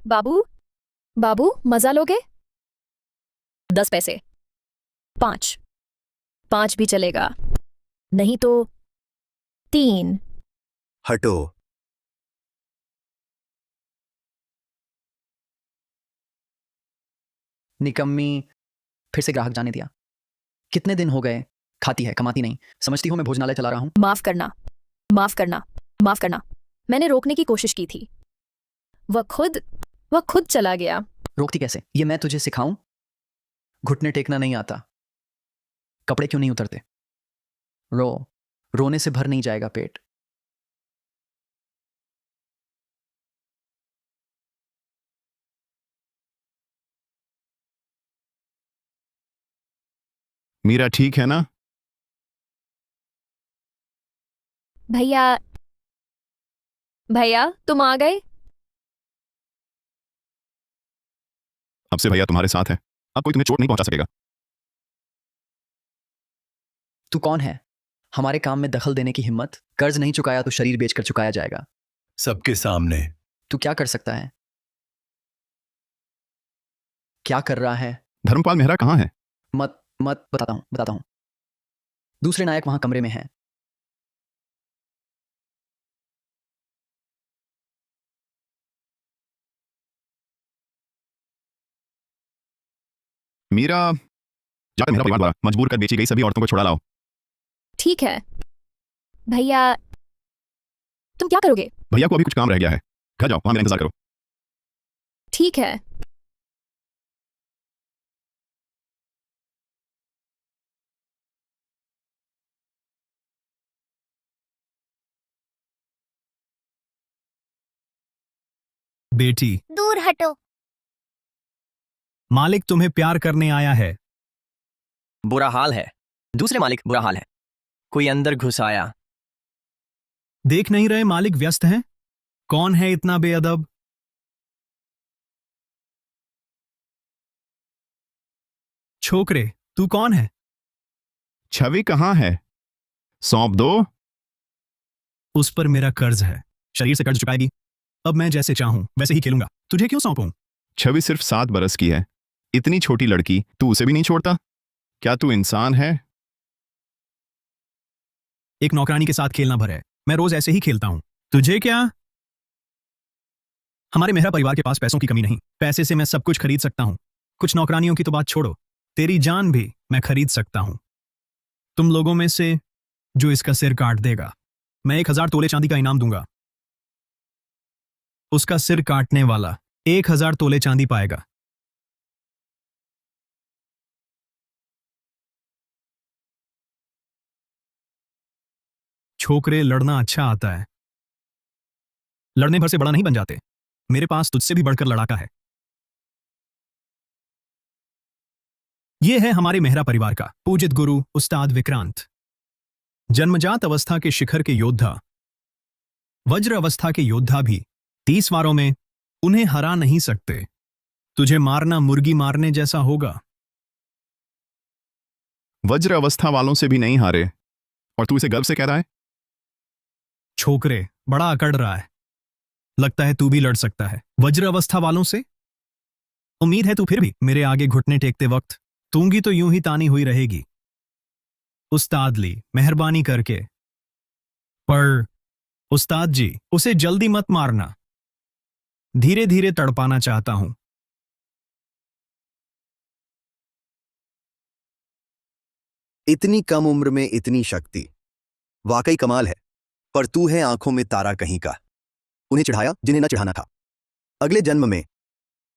Speaker 4: बाबू बाबू मजा लोगे? 10 पैसे। 5 5 भी चलेगा, नहीं तो 3।
Speaker 6: हटो।
Speaker 5: निकम्मी, फिर से ग्राहक जाने दिया। कितने दिन हो गए खाती है कमाती नहीं, समझती हो मैं भोजनालय चला रहा हूं।
Speaker 4: माफ करना, माफ करना, माफ करना। मैंने रोकने की कोशिश की थी, वह खुद चला गया।
Speaker 5: रोकती कैसे? ये मैं तुझे सिखाऊं? घुटने टेकना नहीं आता? कपड़े क्यों नहीं उतरते? रोने से भर नहीं जाएगा पेट।
Speaker 2: मीरा ठीक है ना?
Speaker 4: भैया भैया तुम आ गए?
Speaker 2: अब से भैया तुम्हारे साथ है, अब कोई तुम्हें चोट नहीं पहुंचा सकेगा।
Speaker 5: तू कौन है? हमारे काम में दखल देने की हिम्मत? कर्ज नहीं चुकाया तो शरीर बेचकर चुकाया जाएगा।
Speaker 9: सबके सामने।
Speaker 5: तू क्या कर सकता है? क्या कर रहा है?
Speaker 2: धर्मपाल मेहरा कहाँ है?
Speaker 5: मत बताता हूं। दूसरे नायक वहां कमरे में हैं।
Speaker 2: मीरा, जाकर मेरा परिवार द्वारा मजबूर कर बेची गई सभी औरतों को छुड़ा लाओ।
Speaker 4: ठीक है भैया। तुम क्या करोगे?
Speaker 2: भैया को अभी कुछ काम रह गया है, घर जाओ, वहां मेरा इंतजार करो।
Speaker 4: ठीक है।
Speaker 14: बेटी,
Speaker 16: दूर हटो।
Speaker 14: मालिक तुम्हें प्यार करने आया है।
Speaker 1: बुरा हाल है। दूसरे मालिक, बुरा हाल है। कोई अंदर घुस आया।
Speaker 14: देख नहीं रहे मालिक व्यस्त हैं? कौन है इतना बेअदब? छोकरे, तू कौन है?
Speaker 2: छवि कहाँ है? सौंप दो।
Speaker 14: उस पर मेरा कर्ज है, शरीर से कर्ज चुकाएगी। अब मैं जैसे चाहूं वैसे ही खेलूंगा, तुझे क्यों सौंपूं?
Speaker 2: छवि सिर्फ 7 बरस की है, इतनी छोटी लड़की, तू उसे भी नहीं छोड़ता? क्या तू इंसान है?
Speaker 14: एक नौकरानी के साथ खेलना भर है, मैं रोज ऐसे ही खेलता हूं। तुझे क्या? हमारे मेहरा परिवार के पास पैसों की कमी नहीं, पैसे से मैं सब कुछ खरीद सकता हूं। कुछ नौकरानियों की तो बात छोड़ो, तेरी जान भी मैं खरीद सकता हूं। तुम लोगों में से जो इसका सिर काट देगा, मैं 1000 तोले चांदी का इनाम दूंगा। उसका सिर काटने वाला 1000 तोले चांदी पाएगा। छोकरे, लड़ना अच्छा आता है, लड़ने भर से बड़ा नहीं बन जाते। मेरे पास तुझसे भी बढ़कर लड़ाका है। यह है हमारे मेहरा परिवार का पूजित गुरु उस्ताद विक्रांत, जन्मजात अवस्था के शिखर के योद्धा। वज्र अवस्था के योद्धा भी 30 वारों में उन्हें हरा नहीं सकते। तुझे मारना मुर्गी मारने जैसा होगा।
Speaker 2: वज्र अवस्था वालों से भी नहीं हारे, और तू इसे गर्व से कह रहा है?
Speaker 14: छोकरे, बड़ा अकड़ रहा है, लगता है तू भी लड़ सकता है वज्र अवस्था वालों से। उम्मीद है तू फिर भी मेरे आगे घुटने टेकते वक्त तूंगी तो यूं ही तानी हुई रहेगी। उस्ताद ली, मेहरबानी करके। पर उस्ताद जी, उसे जल्दी मत मारना, धीरे धीरे तड़पाना चाहता हूं।
Speaker 6: इतनी कम उम्र में इतनी शक्ति, वाकई कमाल है। पर तू है आंखों में तारा कहीं का। उन्हें चिढ़ाया जिन्हें न चिढ़ाना था। अगले जन्म में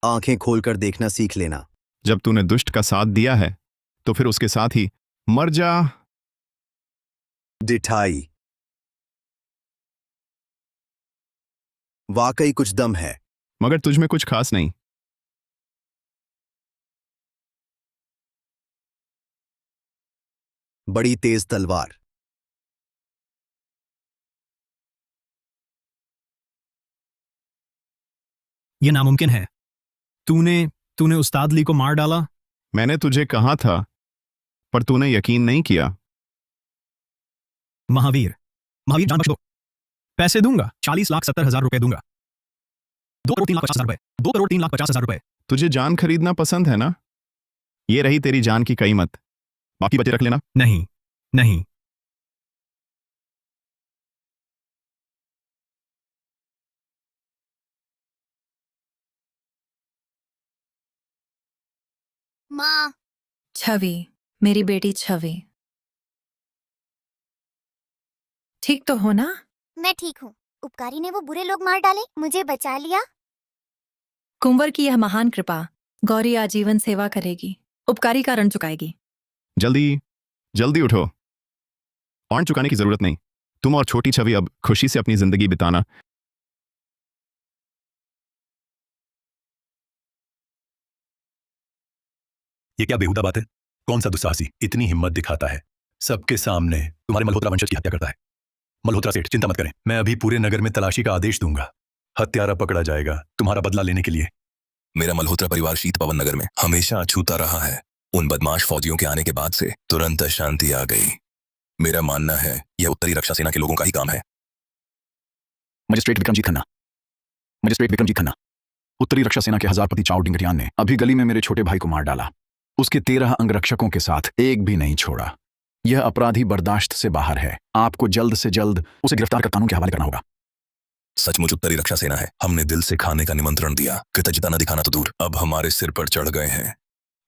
Speaker 6: आंखें खोलकर देखना सीख लेना।
Speaker 2: जब तूने दुष्ट का साथ दिया है तो फिर उसके साथ ही मर जा।
Speaker 6: डिठाई, वाकई कुछ दम है,
Speaker 2: मगर तुझ में कुछ खास नहीं।
Speaker 6: बड़ी तेज तलवार।
Speaker 14: यह नामुमकिन है। तूने उस्ताद ली को मार डाला।
Speaker 2: मैंने तुझे कहा था, पर तूने यकीन नहीं किया।
Speaker 14: महावीर, जान बख्श दो। पैसे दूंगा, 40,70,000 रुपए दूंगा। 2,03,50,000 रुपए, 2,03,50,000 रुपए।
Speaker 2: तुझे जान खरीदना पसंद है ना? ये रही तेरी जान की कीमत। बाकी बचे रख लेना।
Speaker 14: नहीं, नहीं।
Speaker 16: माँ।
Speaker 15: छवि, मेरी बेटी छवि, ठीक तो हो ना?
Speaker 16: मैं ठीक हूँ। उपकारी ने वो बुरे लोग मार डाले, मुझे बचा लिया।
Speaker 15: कुंवर की यह महान कृपा गौरी आजीवन सेवा करेगी, उपकारी का ऋण चुकाएगी।
Speaker 2: जल्दी जल्दी उठो। और चुकाने की जरूरत नहीं। तुम और छोटी छवि अब खुशी से अपनी जिंदगी बिताना।
Speaker 9: ये क्या बेहुदा बात है? कौन सा दुस्साहसी इतनी हिम्मत दिखाता है? सबके सामने तुम्हारे मल्होत्रा वंशज की हत्या करता है। मल्होत्रा सेठ, चिंता मत करें, मैं अभी पूरे नगर में तलाशी का आदेश दूंगा। हत्यारा पकड़ा जाएगा तुम्हारा बदला लेने के लिए।
Speaker 18: मेरा मल्होत्रा परिवार शीत पवन नगर में हमेशा अछूता रहा है। उन बदमाश फौजियों के आने के बाद से तुरंत शांति आ गई। मेरा मानना है यह उत्तरी रक्षा सेना के लोगों का ही काम है।
Speaker 17: मजिस्ट्रेट विक्रमजीत खन्ना, मजिस्ट्रेट विक्रमजीत खन्ना, उत्तरी रक्षा सेना के हजारपति चाउ डिंगटियान ने अभी गली में मेरे छोटे भाई को मार डाला। उसके 13 अंगरक्षकों के साथ एक भी नहीं छोड़ा। यह अपराधी बर्दाश्त से बाहर है। आपको जल्द से जल्द उसे गिरफ्तार कर कानून के हवाले करना होगा।
Speaker 18: सचमुच उत्तरी रक्षा सेना है। हमने दिल से खाने का निमंत्रण दिया, कृतज्ञता न दिखाना तो दूर, अब हमारे सिर पर चढ़ गए हैं।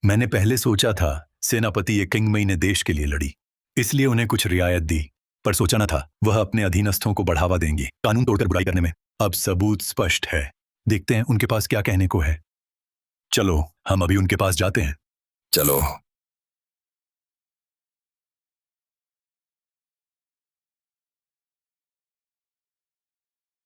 Speaker 9: मैंने पहले सोचा था सेनापति ये किंगमई ने देश के लिए लड़ी, इसलिए उन्हें कुछ रियायत दी, पर सोचा न था वह अपने अधीनस्थों को बढ़ावा देंगी कानून तोड़कर बुराई करने में। अब सबूत स्पष्ट है, देखते हैं उनके पास क्या कहने को है। चलो हम अभी उनके पास जाते हैं।
Speaker 18: चलो।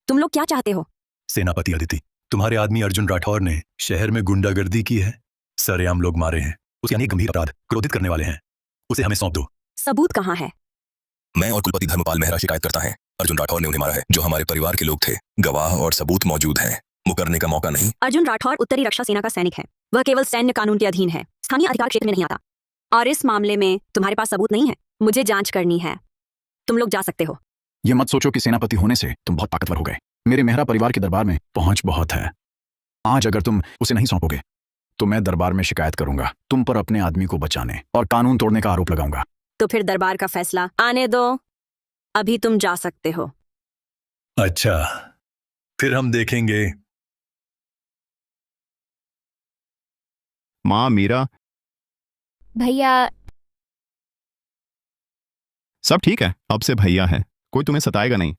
Speaker 7: तुम लोग क्या चाहते हो?
Speaker 9: सेनापति अदिति, तुम्हारे आदमी अर्जुन राठौर ने शहर में गुंडागर्दी की है, सरेआम लोग मारे हैं, उसके अनेक गंभीर अपराध क्रोधित करने वाले हैं। उसे हमें सौंप दो।
Speaker 7: सबूत कहाँ है?
Speaker 18: मैं और कुलपति धर्मपाल मेहरा शिकायत करता है, अर्जुन राठौर ने उन्हें मारा है, जो हमारे परिवार के लोग थे। गवाह और सबूत मौजूद हैं, मुकरने का मौका नहीं।
Speaker 7: अर्जुन राठौर उत्तरी रक्षा सेना का सैनिक है। वह केवल सैन्य कानून के अधीन है, स्थानीय अधिकार क्षेत्र में नहीं आता। और इस मामले में तुम्हारे पास सबूत नहीं है। मुझे जांच करनी है, तुम लोग जा सकते हो।
Speaker 17: यह मत सोचो कि सेनापति होने से तुम बहुत ताकतवर हो गए। मेरे मेहरा परिवार के दरबार में पहुंच बहुत है। आज अगर तुम उसे नहीं सौंपोगे तो मैं दरबार में शिकायत करूंगा, तुम पर अपने आदमी को बचाने और कानून तोड़ने का आरोप लगाऊंगा।
Speaker 7: तो फिर दरबार का फैसला आने दो, अभी तुम जा सकते हो।
Speaker 9: अच्छा, फिर हम देखेंगे।
Speaker 2: माँ मीरा,
Speaker 4: भैया।
Speaker 2: सब ठीक है, अब से भैया है, कोई तुम्हें सताएगा नहीं।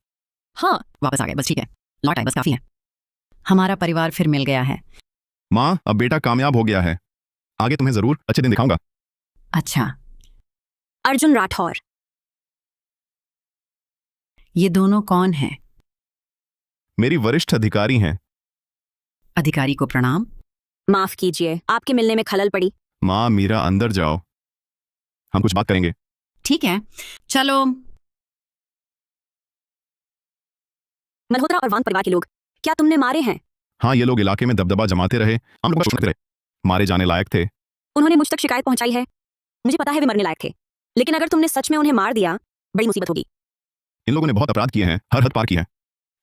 Speaker 3: हाँ, वापस आ गए, बस ठीक है, लौट आए, बस काफी है। हमारा परिवार फिर मिल गया है।
Speaker 2: माँ, अब बेटा कामयाब हो गया है, आगे तुम्हें जरूर अच्छे दिन दिखाऊंगा।
Speaker 3: अच्छा।
Speaker 7: अर्जुन राठौर।
Speaker 3: ये दोनों कौन हैं?
Speaker 2: मेरी वरिष्ठ अधिकारी हैं।
Speaker 3: अधिकारी को प्रणाम।
Speaker 7: माफ कीजिए, आपके मिलने में खलल पड़ी।
Speaker 2: माँ मीरा, अंदर जाओ, हम कुछ बात करेंगे।
Speaker 3: ठीक है, चलो।
Speaker 7: मल्होत्रा और वांग परिवार के लोग, क्या तुमने मारे हैं?
Speaker 2: हाँ, ये लोग इलाके में दबदबा जमाते रहे, हम लोग शोषण करते रहे, मारे जाने लायक थे।
Speaker 7: उन्होंने मुझ तक शिकायत पहुंचाई है, मुझे पता है वे मरने लायक थे, लेकिन अगर तुमने सच में उन्हें मार दिया, बड़ी मुसीबत होगी।
Speaker 2: इन लोगों ने बहुत अपराध किए हैं, हर हद पार की है,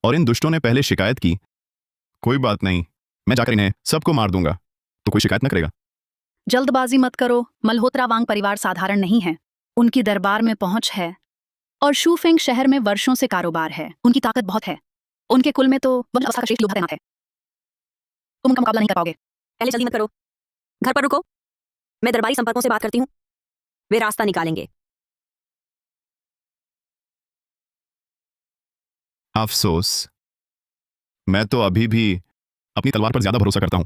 Speaker 2: और इन दुष्टों ने पहले शिकायत की। कोई बात नहीं, मैं जाकर इन्हें सबको मार दूंगा, तो कोई शिकायत न करेगा।
Speaker 12: जल्दबाजी मत करो, मल्होत्रा वांग परिवार साधारण नहीं है। उनकी दरबार में पहुंच है और शूफेंग शहर में वर्षों से कारोबार है। उनकी ताकत बहुत है, उनके कुल में तो वंश अवस्था का श्रेष्ठ योद्धा तैनात है। तुम उनका मुकाबला नहीं कर पाओगे।
Speaker 7: पहले जल्दी मत करो, घर पर रुको, मैं दरबारी संपर्कों से बात करती हूँ, वे रास्ता निकालेंगे।
Speaker 2: अफसोस, मैं तो अभी भी अपनी तलवार पर ज्यादा भरोसा करता हूं।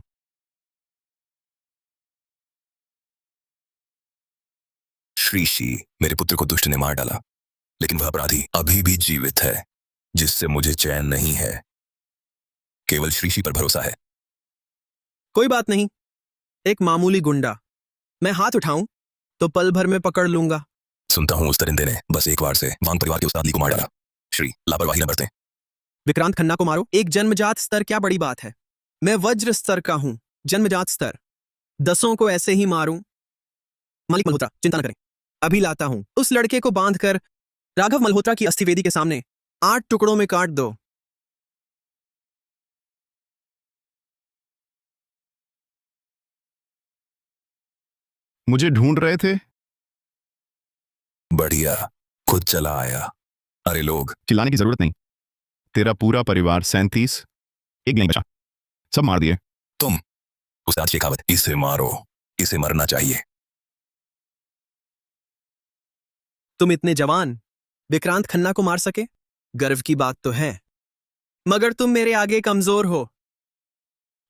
Speaker 18: श्रीशी, मेरे पुत्र को दुष्ट ने मार डाला, लेकिन वह अपराधी अभी भी जीवित है, जिससे मुझे चैन नहीं है। केवल श्रीशी पर भरोसा है।
Speaker 10: कोई बात नहीं, एक मामूली गुंडा, मैं हाथ उठाऊं तो पल भर में पकड़ लूंगा।
Speaker 18: सुनता हूं उस दरिंदे ने बस एक वार से वांग परिवार के उस्ताद ली को मार डाला। श्री, लापरवाही न बरतें।
Speaker 10: विक्रांत खन्ना को मारो, एक जन्मजात स्तर क्या बड़ी बात है। मैं वज्र स्तर का हूं, जन्मजात स्तर, 10 को ऐसे ही मारूं। मालिक मल्होत्रा, चिंता न करें, अभी लाता हूं। उस लड़के को बांधकर राघव मल्होत्रा की अस्थिवेदी के सामने 8 टुकड़ों में काट दो।
Speaker 2: मुझे ढूंढ रहे थे?
Speaker 18: बढ़िया, खुद चला आया। अरे लोग,
Speaker 2: चिल्लाने की जरूरत नहीं। तेरा पूरा परिवार 37, एक नहीं बचा, सब मार दिए।
Speaker 18: तुम उस्ताद शेखावत, इसे मारो, इसे मरना चाहिए।
Speaker 10: तुम इतने जवान विक्रांत खन्ना को मार सके, गर्व की बात तो है, मगर तुम मेरे आगे कमजोर हो।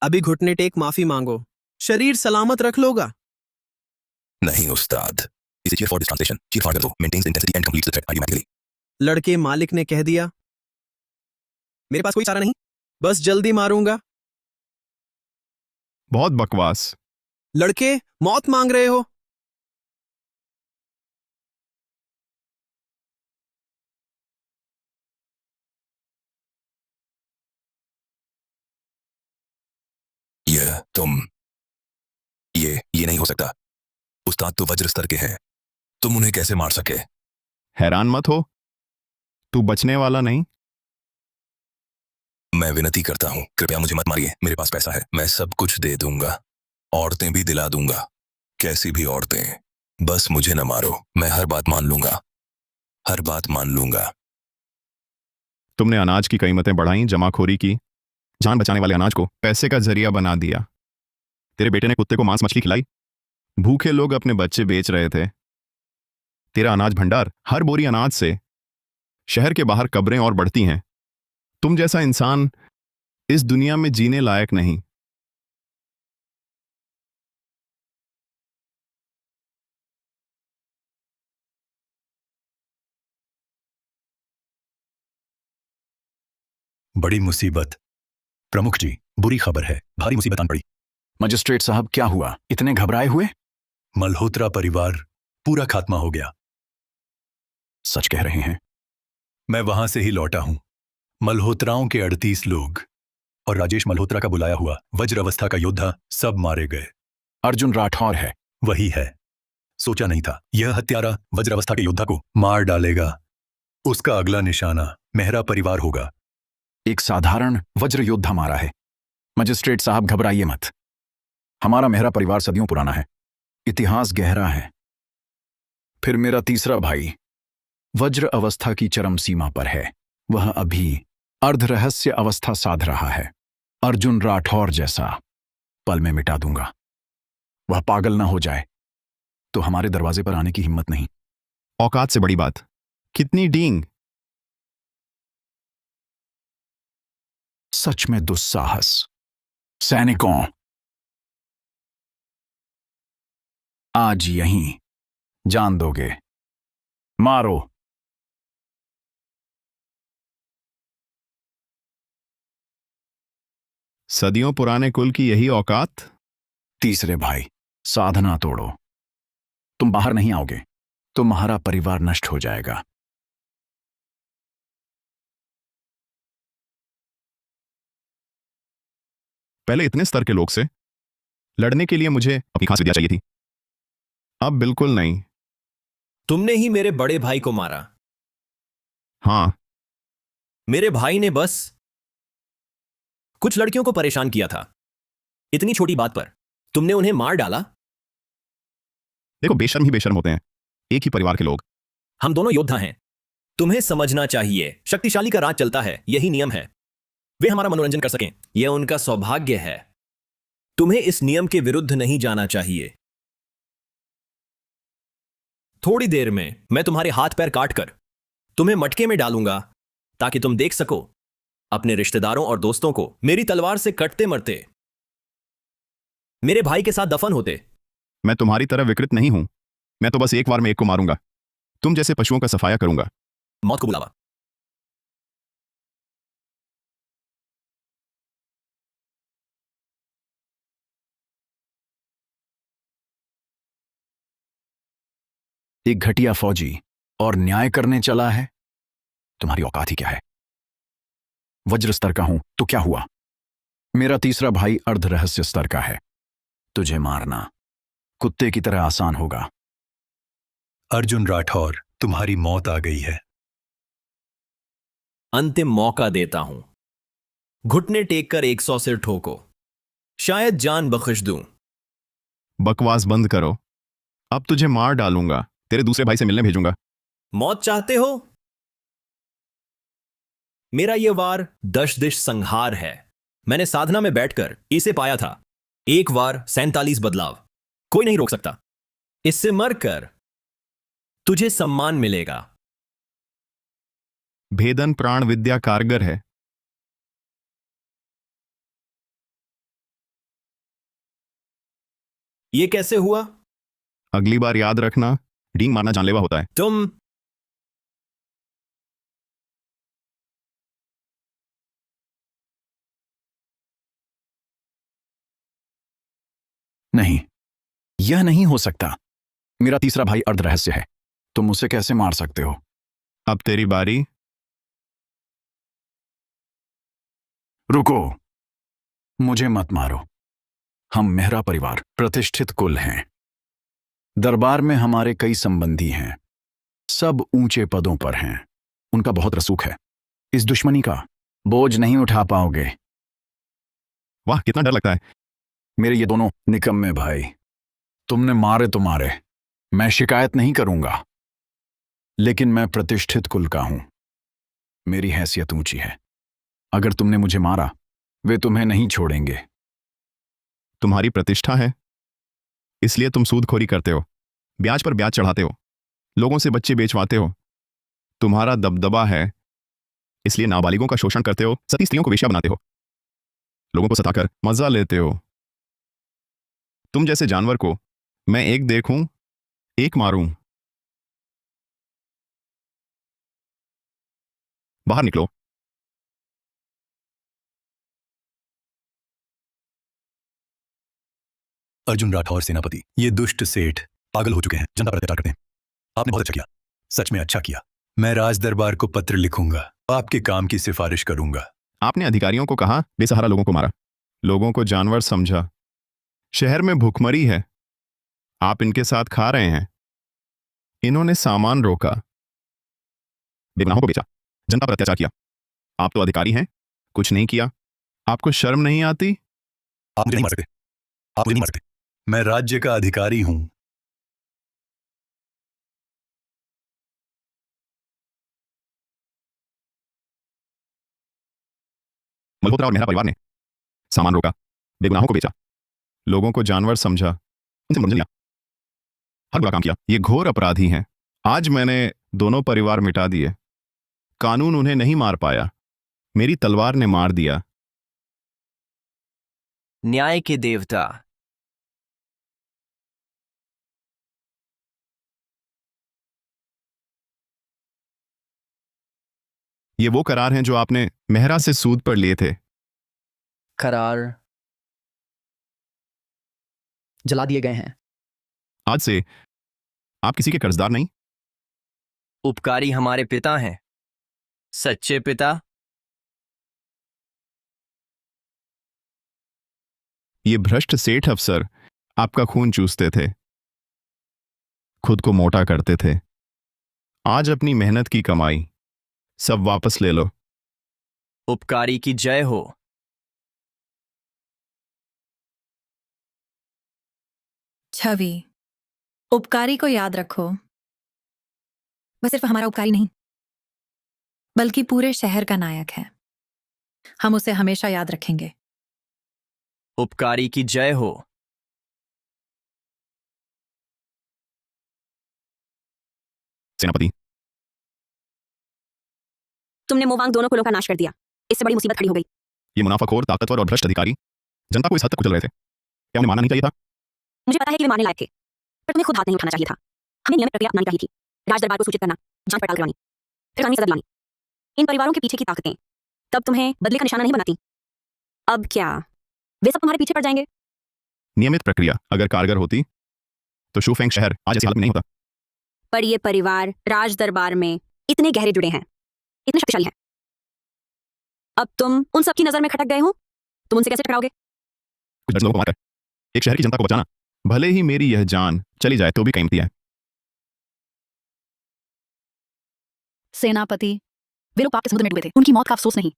Speaker 10: अभी घुटने टेक माफी मांगो, शरीर सलामत रख लोगा।
Speaker 18: नहीं उस्ताद, इसे cheer for this translation, cheer for कर दो, maintains intensity and completes the threat automatically.
Speaker 10: लड़के मालिक ने कह दिया, मेरे पास कोई चारा नहीं, बस जल्दी मारूंगा।
Speaker 2: बहुत बकवास।
Speaker 10: लड़के मौत मांग रहे हो?
Speaker 18: ये नहीं हो सकता। उस्ताद तो वज्र स्तर के हैं, तुम उन्हें कैसे मार सके?
Speaker 2: हैरान मत हो, तू बचने वाला नहीं।
Speaker 18: मैं विनती करता हूं, कृपया मुझे मत मारिए। मेरे पास पैसा है, मैं सब कुछ दे दूंगा, औरतें भी दिला दूंगा, कैसी भी औरतें, बस मुझे न मारो। मैं हर बात मान लूंगा, हर बात मान लूंगा।
Speaker 2: तुमने अनाज की कीमतें बढ़ाई, जमाखोरी की, जान बचाने वाले अनाज को पैसे का जरिया बना दिया। तेरे बेटे ने कुत्ते को मांस मछली खिलाई, भूखे लोग अपने बच्चे बेच रहे थे। तेरा अनाज भंडार, हर बोरी अनाज से शहर के बाहर कब्रें और बढ़ती हैं। तुम जैसा इंसान इस दुनिया में जीने लायक नहीं।
Speaker 17: बड़ी मुसीबत। प्रमुख जी, बुरी खबर है, भारी मुसीबत आन पड़ी। मजिस्ट्रेट साहब, क्या हुआ? इतने घबराए हुए? मल्होत्रा परिवार पूरा खात्मा हो गया। सच कह रहे हैं? मैं वहां से ही लौटा हूं। मल्होत्राओं के 38 लोग और राजेश मल्होत्रा का बुलाया हुआ वज्र अवस्था का योद्धा सब मारे गए। अर्जुन राठौर है? वही है। सोचा नहीं था यह हत्यारा वज्र अवस्था के योद्धा को मार डालेगा। उसका अगला निशाना मेहरा परिवार होगा। एक साधारण वज्र योद्धा मारा है। मजिस्ट्रेट साहब, घबराइए मत। हमारा मेहरा परिवार सदियों पुराना है, इतिहास गहरा है। फिर मेरा तीसरा भाई वज्र अवस्था की चरम सीमा पर है, वह अभी अर्धरहस्य अवस्था साध रहा है। अर्जुन राठौर जैसा पल में मिटा दूंगा। वह पागल ना हो जाए तो हमारे दरवाजे पर आने की हिम्मत नहीं।
Speaker 2: औकात से बड़ी बात, कितनी डींग।
Speaker 17: सच में दुस्साहस। सैनिकों, आज यहीं जान दोगे। मारो।
Speaker 2: सदियों पुराने कुल की यही औकात।
Speaker 17: तीसरे भाई, साधना तोड़ो। तुम बाहर नहीं आओगे तो तुम्हारा परिवार नष्ट हो जाएगा।
Speaker 2: पहले इतने स्तर के लोग से लड़ने के लिए मुझे अपनी खास विद्या चाहिए थी, अब बिल्कुल नहीं।
Speaker 1: तुमने ही मेरे बड़े भाई को मारा।
Speaker 2: हां,
Speaker 1: मेरे भाई ने बस कुछ लड़कियों को परेशान किया था। इतनी छोटी बात पर तुमने उन्हें मार डाला।
Speaker 2: देखो, बेशर्म ही बेशर्म होते हैं, एक ही परिवार के लोग।
Speaker 1: हम दोनों योद्धा हैं, तुम्हें समझना चाहिए। शक्तिशाली का राज चलता है, यही नियम है। वे हमारा मनोरंजन कर सकें, यह उनका सौभाग्य है। तुम्हें इस नियम के विरुद्ध नहीं जाना चाहिए। थोड़ी देर में मैं तुम्हारे हाथ पैर काटकर तुम्हें मटके में डालूंगा ताकि तुम देख सको अपने रिश्तेदारों और दोस्तों को मेरी तलवार से कटते मरते। मेरे भाई के साथ दफन होते।
Speaker 2: मैं तुम्हारी तरह विकृत नहीं हूं। मैं तो बस एक बार में एक को मारूंगा। तुम जैसे पशुओं का सफाया करूंगा।
Speaker 1: मौत को बुलावा।
Speaker 17: एक घटिया फौजी और न्याय करने चला है। तुम्हारी औकात ही क्या है? वज्र स्तर का हूं तो क्या हुआ? मेरा तीसरा भाई अर्ध रहस्य स्तर का है। तुझे मारना कुत्ते की तरह आसान होगा।
Speaker 19: अर्जुन राठौर, तुम्हारी मौत आ गई है।
Speaker 1: अंतिम मौका देता हूं। घुटने टेक कर 100 सिर ठोको, शायद जान बख्श दूं।
Speaker 2: बकवास बंद करो। अब तुझे मार डालूंगा, तेरे दूसरे भाई से मिलने भेजूंगा।
Speaker 1: मौत चाहते हो? मेरा यह वार 10 दिश संहार है। मैंने साधना में बैठकर इसे पाया था। एक वार 47 बदलाव, कोई नहीं रोक सकता। इससे मरकर तुझे सम्मान मिलेगा।
Speaker 2: भेदन प्राण विद्या कारगर है।
Speaker 1: यह कैसे हुआ?
Speaker 2: अगली बार याद रखना, डींग मारना जानलेवा होता है।
Speaker 1: तुम
Speaker 17: नहीं, यह नहीं हो सकता। मेरा तीसरा भाई अर्ध रहस्य है, तुम उसे कैसे मार सकते हो?
Speaker 2: अब तेरी बारी।
Speaker 17: रुको, मुझे मत मारो। हम मेहरा परिवार प्रतिष्ठित कुल हैं। दरबार में हमारे कई संबंधी हैं, सब ऊंचे पदों पर हैं। उनका बहुत रसूख है। इस दुश्मनी का बोझ नहीं उठा पाओगे।
Speaker 2: वाह, कितना डर लगता है।
Speaker 17: मेरे ये दोनों निकम्मे भाई, तुमने मारे तो मारे, मैं शिकायत नहीं करूंगा, लेकिन मैं प्रतिष्ठित कुल का हूं। मेरी हैसियत ऊंची है। अगर तुमने मुझे मारा, वे तुम्हें नहीं छोड़ेंगे।
Speaker 2: तुम्हारी प्रतिष्ठा है, इसलिए तुम सूदखोरी करते हो, ब्याज पर ब्याज चढ़ाते हो, लोगों से बच्चे बेचवाते हो। तुम्हारा दबदबा है, इसलिए नाबालिगों का शोषण करते हो, सती स्त्रियों को वेश्या बनाते हो, लोगों को सताकर मजा लेते हो। तुम जैसे जानवर को मैं एक देखूं, एक मारूं। बाहर निकलो।
Speaker 19: अर्जुन राठौर सेनापति, ये दुष्ट सेठ पागल हो चुके हैं, जनता पर अत्याचार करते हैं। आपने बहुत अच्छा किया, सच में अच्छा किया। मैं राज दरबार को पत्र लिखूंगा, आपके काम की सिफारिश करूंगा।
Speaker 2: आपने अधिकारियों को कहा, बेसहारा लोगों को मारा, लोगों को जानवर समझा। शहर में भूखमरी है, आप इनके साथ खा रहे हैं। इन्होंने सामान रोका, बेगुनाहों को बेचा, जनता पर अत्याचार किया। आप तो अधिकारी हैं, कुछ नहीं किया। आपको शर्म नहीं आती?
Speaker 19: आप मुझे नहीं मार सकते, आप मुझे नहीं मार सकते। मैं राज्य का अधिकारी हूं।
Speaker 2: मल्होत्रा और मेहरा परिवार ने सामान रोका, बेगुनाहों को बेचा, लोगों को जानवर समझा, उनसे मनोरंजन लिया, हर बुरा काम किया। ये घोर अपराधी हैं। आज मैंने दोनों परिवार मिटा दिए। कानून उन्हें नहीं मार पाया, मेरी तलवार ने मार दिया।
Speaker 1: न्याय के देवता।
Speaker 2: ये वो करार हैं जो आपने मेहरा से सूद पर लिए थे।
Speaker 5: करार जला दिए गए हैं।
Speaker 2: आज से आप किसी के कर्जदार नहीं।
Speaker 1: उपकारी हमारे पिता हैं, सच्चे पिता।
Speaker 2: ये भ्रष्ट सेठ अफसर आपका खून चूसते थे, खुद को मोटा करते थे। आज अपनी मेहनत की कमाई सब वापस ले लो।
Speaker 1: उपकारी की जय हो।
Speaker 15: छवि, उपकारी को याद रखो। वह सिर्फ हमारा उपकारी नहीं, बल्कि पूरे शहर का नायक है। हम उसे हमेशा याद रखेंगे।
Speaker 1: उपकारी की जय हो।
Speaker 2: सेनापति,
Speaker 7: तुमने मोवांग दोनों कुलों का नाश कर दिया। इससे बड़ी मुसीबत खड़ी हो गई।
Speaker 2: ये मुनाफाखोर, ताकतवर और भ्रष्ट अधिकारी जनता को इस हद तक कुचल रहे थे। क्या उन्हें मानना नहीं चाहिए था?
Speaker 7: मुझे पता है कि वे मारने लायक थे, पर तुम्हें खुद हाथ नहीं उठाना चाहिए था। हमें नियमित प्रक्रिया अपनानी चाहिए थी। राज दरबार को सूचित करना, जांच पड़ताल करवानी, फिर कानूनी सजा दिलानी। इन परिवारों के पीछे की ताकतें तब तुम्हें बदले का निशाना नहीं बनाती। अब क्या वे सब तुम्हारे पीछे पड़ जाएंगे?
Speaker 2: नियमित प्रक्रिया अगर कारगर होती तो शूफेंग शहर आज ऐसी हालत में नहीं होता।
Speaker 7: पर ये परिवार राज दरबार में इतने गहरे जुड़े हैं, इतने शक्तिशाली हैं। अब तुम उन सबकी नजर में खटक गए हो, तुम उनसे कैसे टकराओगे?
Speaker 2: कुछ दर्जन लोगों को मारकर एक शहर की जनता को बचाना, भले ही मेरी यह जान चली जाए तो भी कीमती है।
Speaker 12: सेनापति, वे लोग पाप के समुद्र में डूबे थे, उनकी मौत का अफसोस नहीं।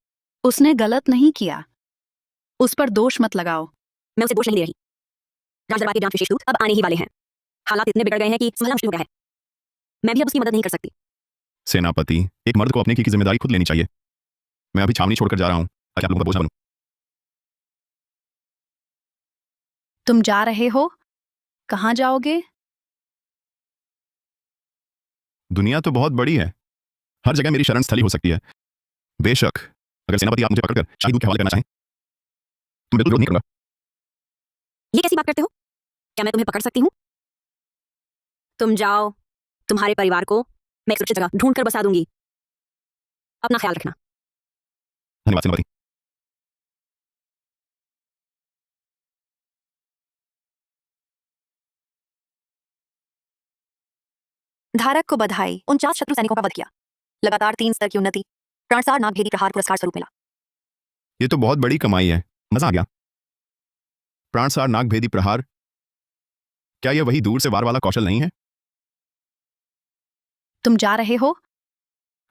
Speaker 12: उसने गलत नहीं किया, उस पर दोष मत लगाओ।
Speaker 7: मैं उसे दोष नहीं दे रही। राज दरबार के जांच विशेष दूत अब आने ही वाले हैं। हालात इतने बिगड़ गए हैं कि संभलना मुश्किल हो गया है। मैं भी अब उसकी मदद नहीं कर सकती।
Speaker 2: सेनापति, एक मर्द को अपने की जिम्मेदारी खुद लेनी चाहिए। मैं अभी छावनी छोड़कर जा रहा हूँ ताकि आप लोगों का बोझ न बनूं।
Speaker 12: तुम जा रहे हो? कहाँ जाओगे?
Speaker 2: दुनिया तो बहुत बड़ी है, हर जगह मेरी शरण स्थली हो सकती है। बेशक अगर सेनापति आप मुझे पकड़कर शाही दूत के हवाले करना चाहें तो मैं बिल्कुल विरोध नहीं करूंगा।
Speaker 7: ये कैसी बात करते हो? क्या मैं तुम्हें पकड़ सकती हूँ? तुम जाओ, तुम्हारे परिवार को मैं एक सुरक्षित जगह ढूंढ कर बसा दूंगी। अपना ख्याल रखना।
Speaker 2: धन्यवाद सेनापति।
Speaker 11: धारक को बधाई, 49 शत्रु सैनिकों का वध किया। लगातार 3 स्तर की उन्नति, प्राणसार नागभेदी प्रहार पुरस्कार स्वरूप मिला।
Speaker 2: ये तो बहुत बड़ी कमाई है, मजा आ गया। प्राणसार नागभेदी प्रहार, क्या यह वही दूर से वार वाला कौशल नहीं है?
Speaker 12: तुम जा रहे हो?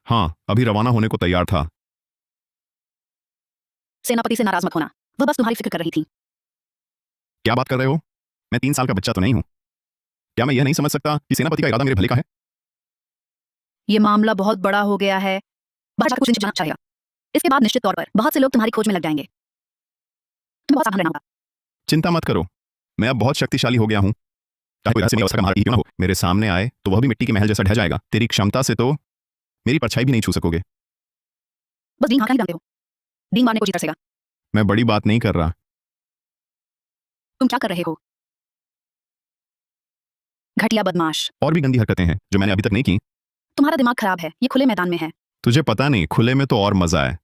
Speaker 2: हाँ, अभी रवाना होने को तैयार था।
Speaker 12: सेनापति से नाराज मत होना, वह बस तुम्हारी फिक्र कर रही थी।
Speaker 2: क्या बात कर रहे हो? मैं 3 साल का बच्चा तो नहीं हूं। क्या मैं यह नहीं समझ सकता कि सेनापति का इरादा मेरे भले का है?
Speaker 12: ये मामला बहुत बड़ा हो गया है, बाहर जाकर कुछ दिन जाना चाहिए। इसके बाद निश्चित तौर पर बहुत से लोग तुम्हारी खोज में लग जाएंगे। तुम्हें बहुत सावधान रहना होगा।
Speaker 2: चिंता मत करो, मैं अब बहुत शक्तिशाली हो गया हूं। चाहे कोई रहस्यमय अवस्था का महारथी क्यों ना हो, मेरे सामने आए तो वह भी मिट्टी के महल जैसा ढह जाएगा। तेरी क्षमता से तो मेरी परछाई भी नहीं छू सकोगे।
Speaker 12: बस डींग हाँकना ही जानते हो। डींग मारने को जी तरसेगा।
Speaker 2: मैं बड़ी बात नहीं कर रहा।
Speaker 12: तुम क्या कर रहे हो? घटिया बदमाश।
Speaker 2: और भी गंदी हरकतें हैं जो मैंने अभी तक नहीं की।
Speaker 12: तुम्हारा दिमाग खराब है, ये खुले मैदान में है।
Speaker 2: तुझे पता नहीं, खुले में तो और मजा है।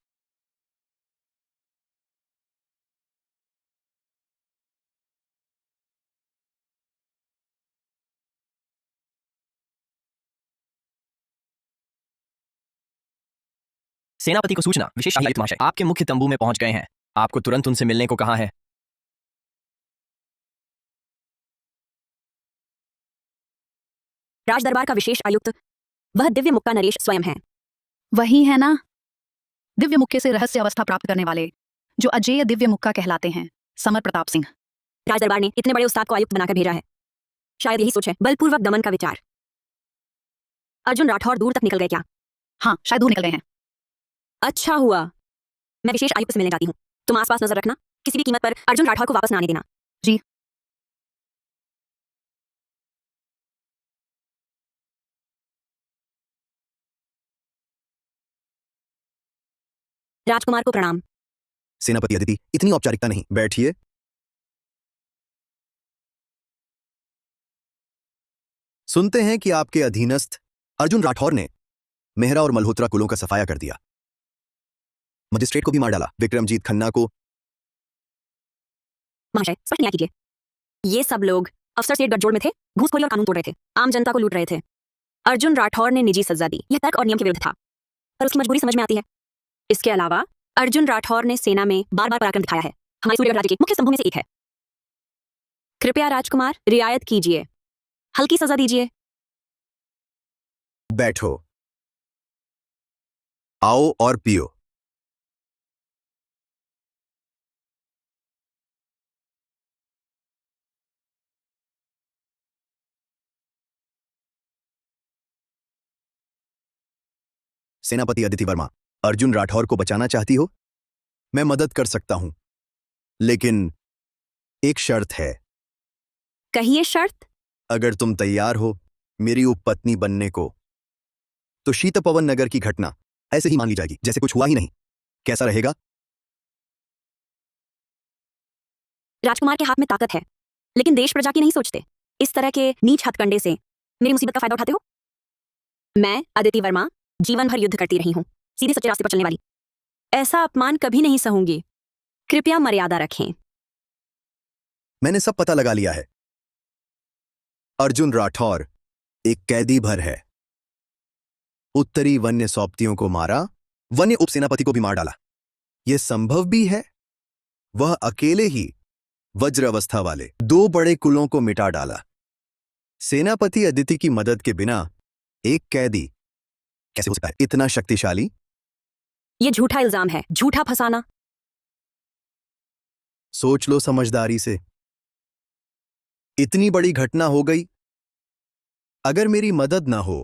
Speaker 1: सेनापति को सूचना, विशेष आयुक्त महाशय आपके मुख्य तंबू में पहुंच गए हैं। आपको तुरंत उनसे मिलने को कहा है।
Speaker 7: राज दरबार का विशेष आयुक्त वह दिव्य मुक्का नरेश स्वयं है।
Speaker 12: वही है ना, दिव्य मुक्के से रहस्य अवस्था प्राप्त करने वाले, जो अजेय दिव्य मुक्का कहलाते हैं, समर प्रताप सिंह।
Speaker 7: राज दरबार ने इतने बड़े उस्ताद को आयुक्त बनाकर भेजा है। शायद यही सोच है, बलपूर्वक दमन का विचार। अर्जुन राठौर दूर तक निकल गए क्या?
Speaker 12: हाँ, शायद दूर निकल गए हैं।
Speaker 7: अच्छा हुआ। मैं विशेष आयुक्त से मिलने जाती हूँ। तुम आसपास नजर रखना, किसी भी कीमत पर अर्जुन राठौर को वापस न आने देना।
Speaker 12: जी।
Speaker 7: राजकुमार को प्रणाम।
Speaker 6: सेनापति अदिति, इतनी औपचारिकता नहीं, बैठिए। सुनते हैं कि आपके अधीनस्थ अर्जुन राठौर ने मेहरा और मल्होत्रा कुलों का सफाया कर दिया, मजिस्ट्रेट को भी मार डाला, विक्रमजीत खन्ना को।
Speaker 7: महाशय स्पष्ट न्याय कीजिए। ये सब लोग अफसर सेठ गठजोड़ में थे, घूसखोरी और कानून तोड़ रहे थे, आम जनता को लूट रहे थे। अर्जुन राठौर ने निजी सजा दी। यह तर्क और नियम के विरुद्ध था, पर उसकी मजबूरी समझ में आती है। इसके अलावा अर्जुन राठौर ने सेना में बार बार पराक्रम दिखाया है। हमारे सूर्यगढ़ राज्य के मुख्य स्तंभों में से एक है। कृपया राजकुमार रियायत कीजिए, हल्की सजा दीजिए।
Speaker 6: बैठो, आओ और पियो। सेनापति अदिति वर्मा, अर्जुन राठौर को बचाना चाहती हो? मैं मदद कर सकता हूं, लेकिन एक शर्त है।
Speaker 7: कहिए शर्त।
Speaker 6: अगर तुम तैयार हो मेरी उपपत्नी बनने को, तो शीतपवन नगर की घटना ऐसे ही मान ली जाएगी जैसे कुछ हुआ ही नहीं। कैसा रहेगा?
Speaker 7: राजकुमार के हाथ में ताकत है, लेकिन देश प्रजा की नहीं सोचते। इस तरह के नीच हथकंडे से मेरी मुसीबत का फायदा उठाते हो। मैं अदिति वर्मा जीवन भर युद्ध करती रही हूं, सीधे सच्चे रास्ते पर चलने वाली। ऐसा अपमान कभी नहीं सहूंगी। कृपया मर्यादा रखें।
Speaker 6: मैंने सब पता लगा लिया है। अर्जुन राठौर एक कैदी भर है। उत्तरी वन्य सौप्तियों को मारा, वन्य उपसेनापति को भी मार डाला। यह संभव भी है। वह अकेले ही वज्र अवस्था वाले 2 बड़े कुलों को मिटा डाला। सेनापति अदिति की मदद के बिना एक कैदी कैसे हो सकता है इतना शक्तिशाली?
Speaker 7: यह झूठा इल्जाम है, झूठा फंसाना।
Speaker 6: सोच लो समझदारी से। इतनी बड़ी घटना हो गई अगर मेरी मदद ना हो,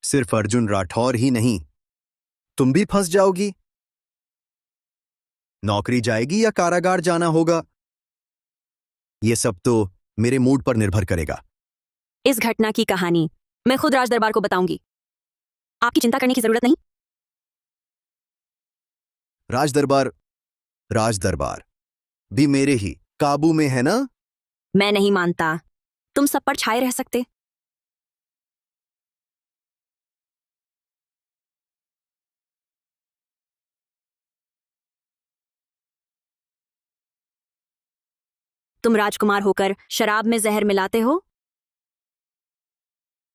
Speaker 6: सिर्फ अर्जुन राठौर ही नहीं, तुम भी फंस जाओगी। नौकरी जाएगी या कारागार जाना होगा, यह सब तो मेरे मूड पर निर्भर करेगा।
Speaker 7: इस घटना की कहानी मैं खुद राज दरबार को बताऊंगी। आपकी चिंता करने की जरूरत नहीं।
Speaker 6: राज दरबार भी मेरे ही काबू में है ना?
Speaker 7: मैं नहीं मानता तुम सब पर छाए रह सकते। तुम राजकुमार होकर शराब में जहर मिलाते हो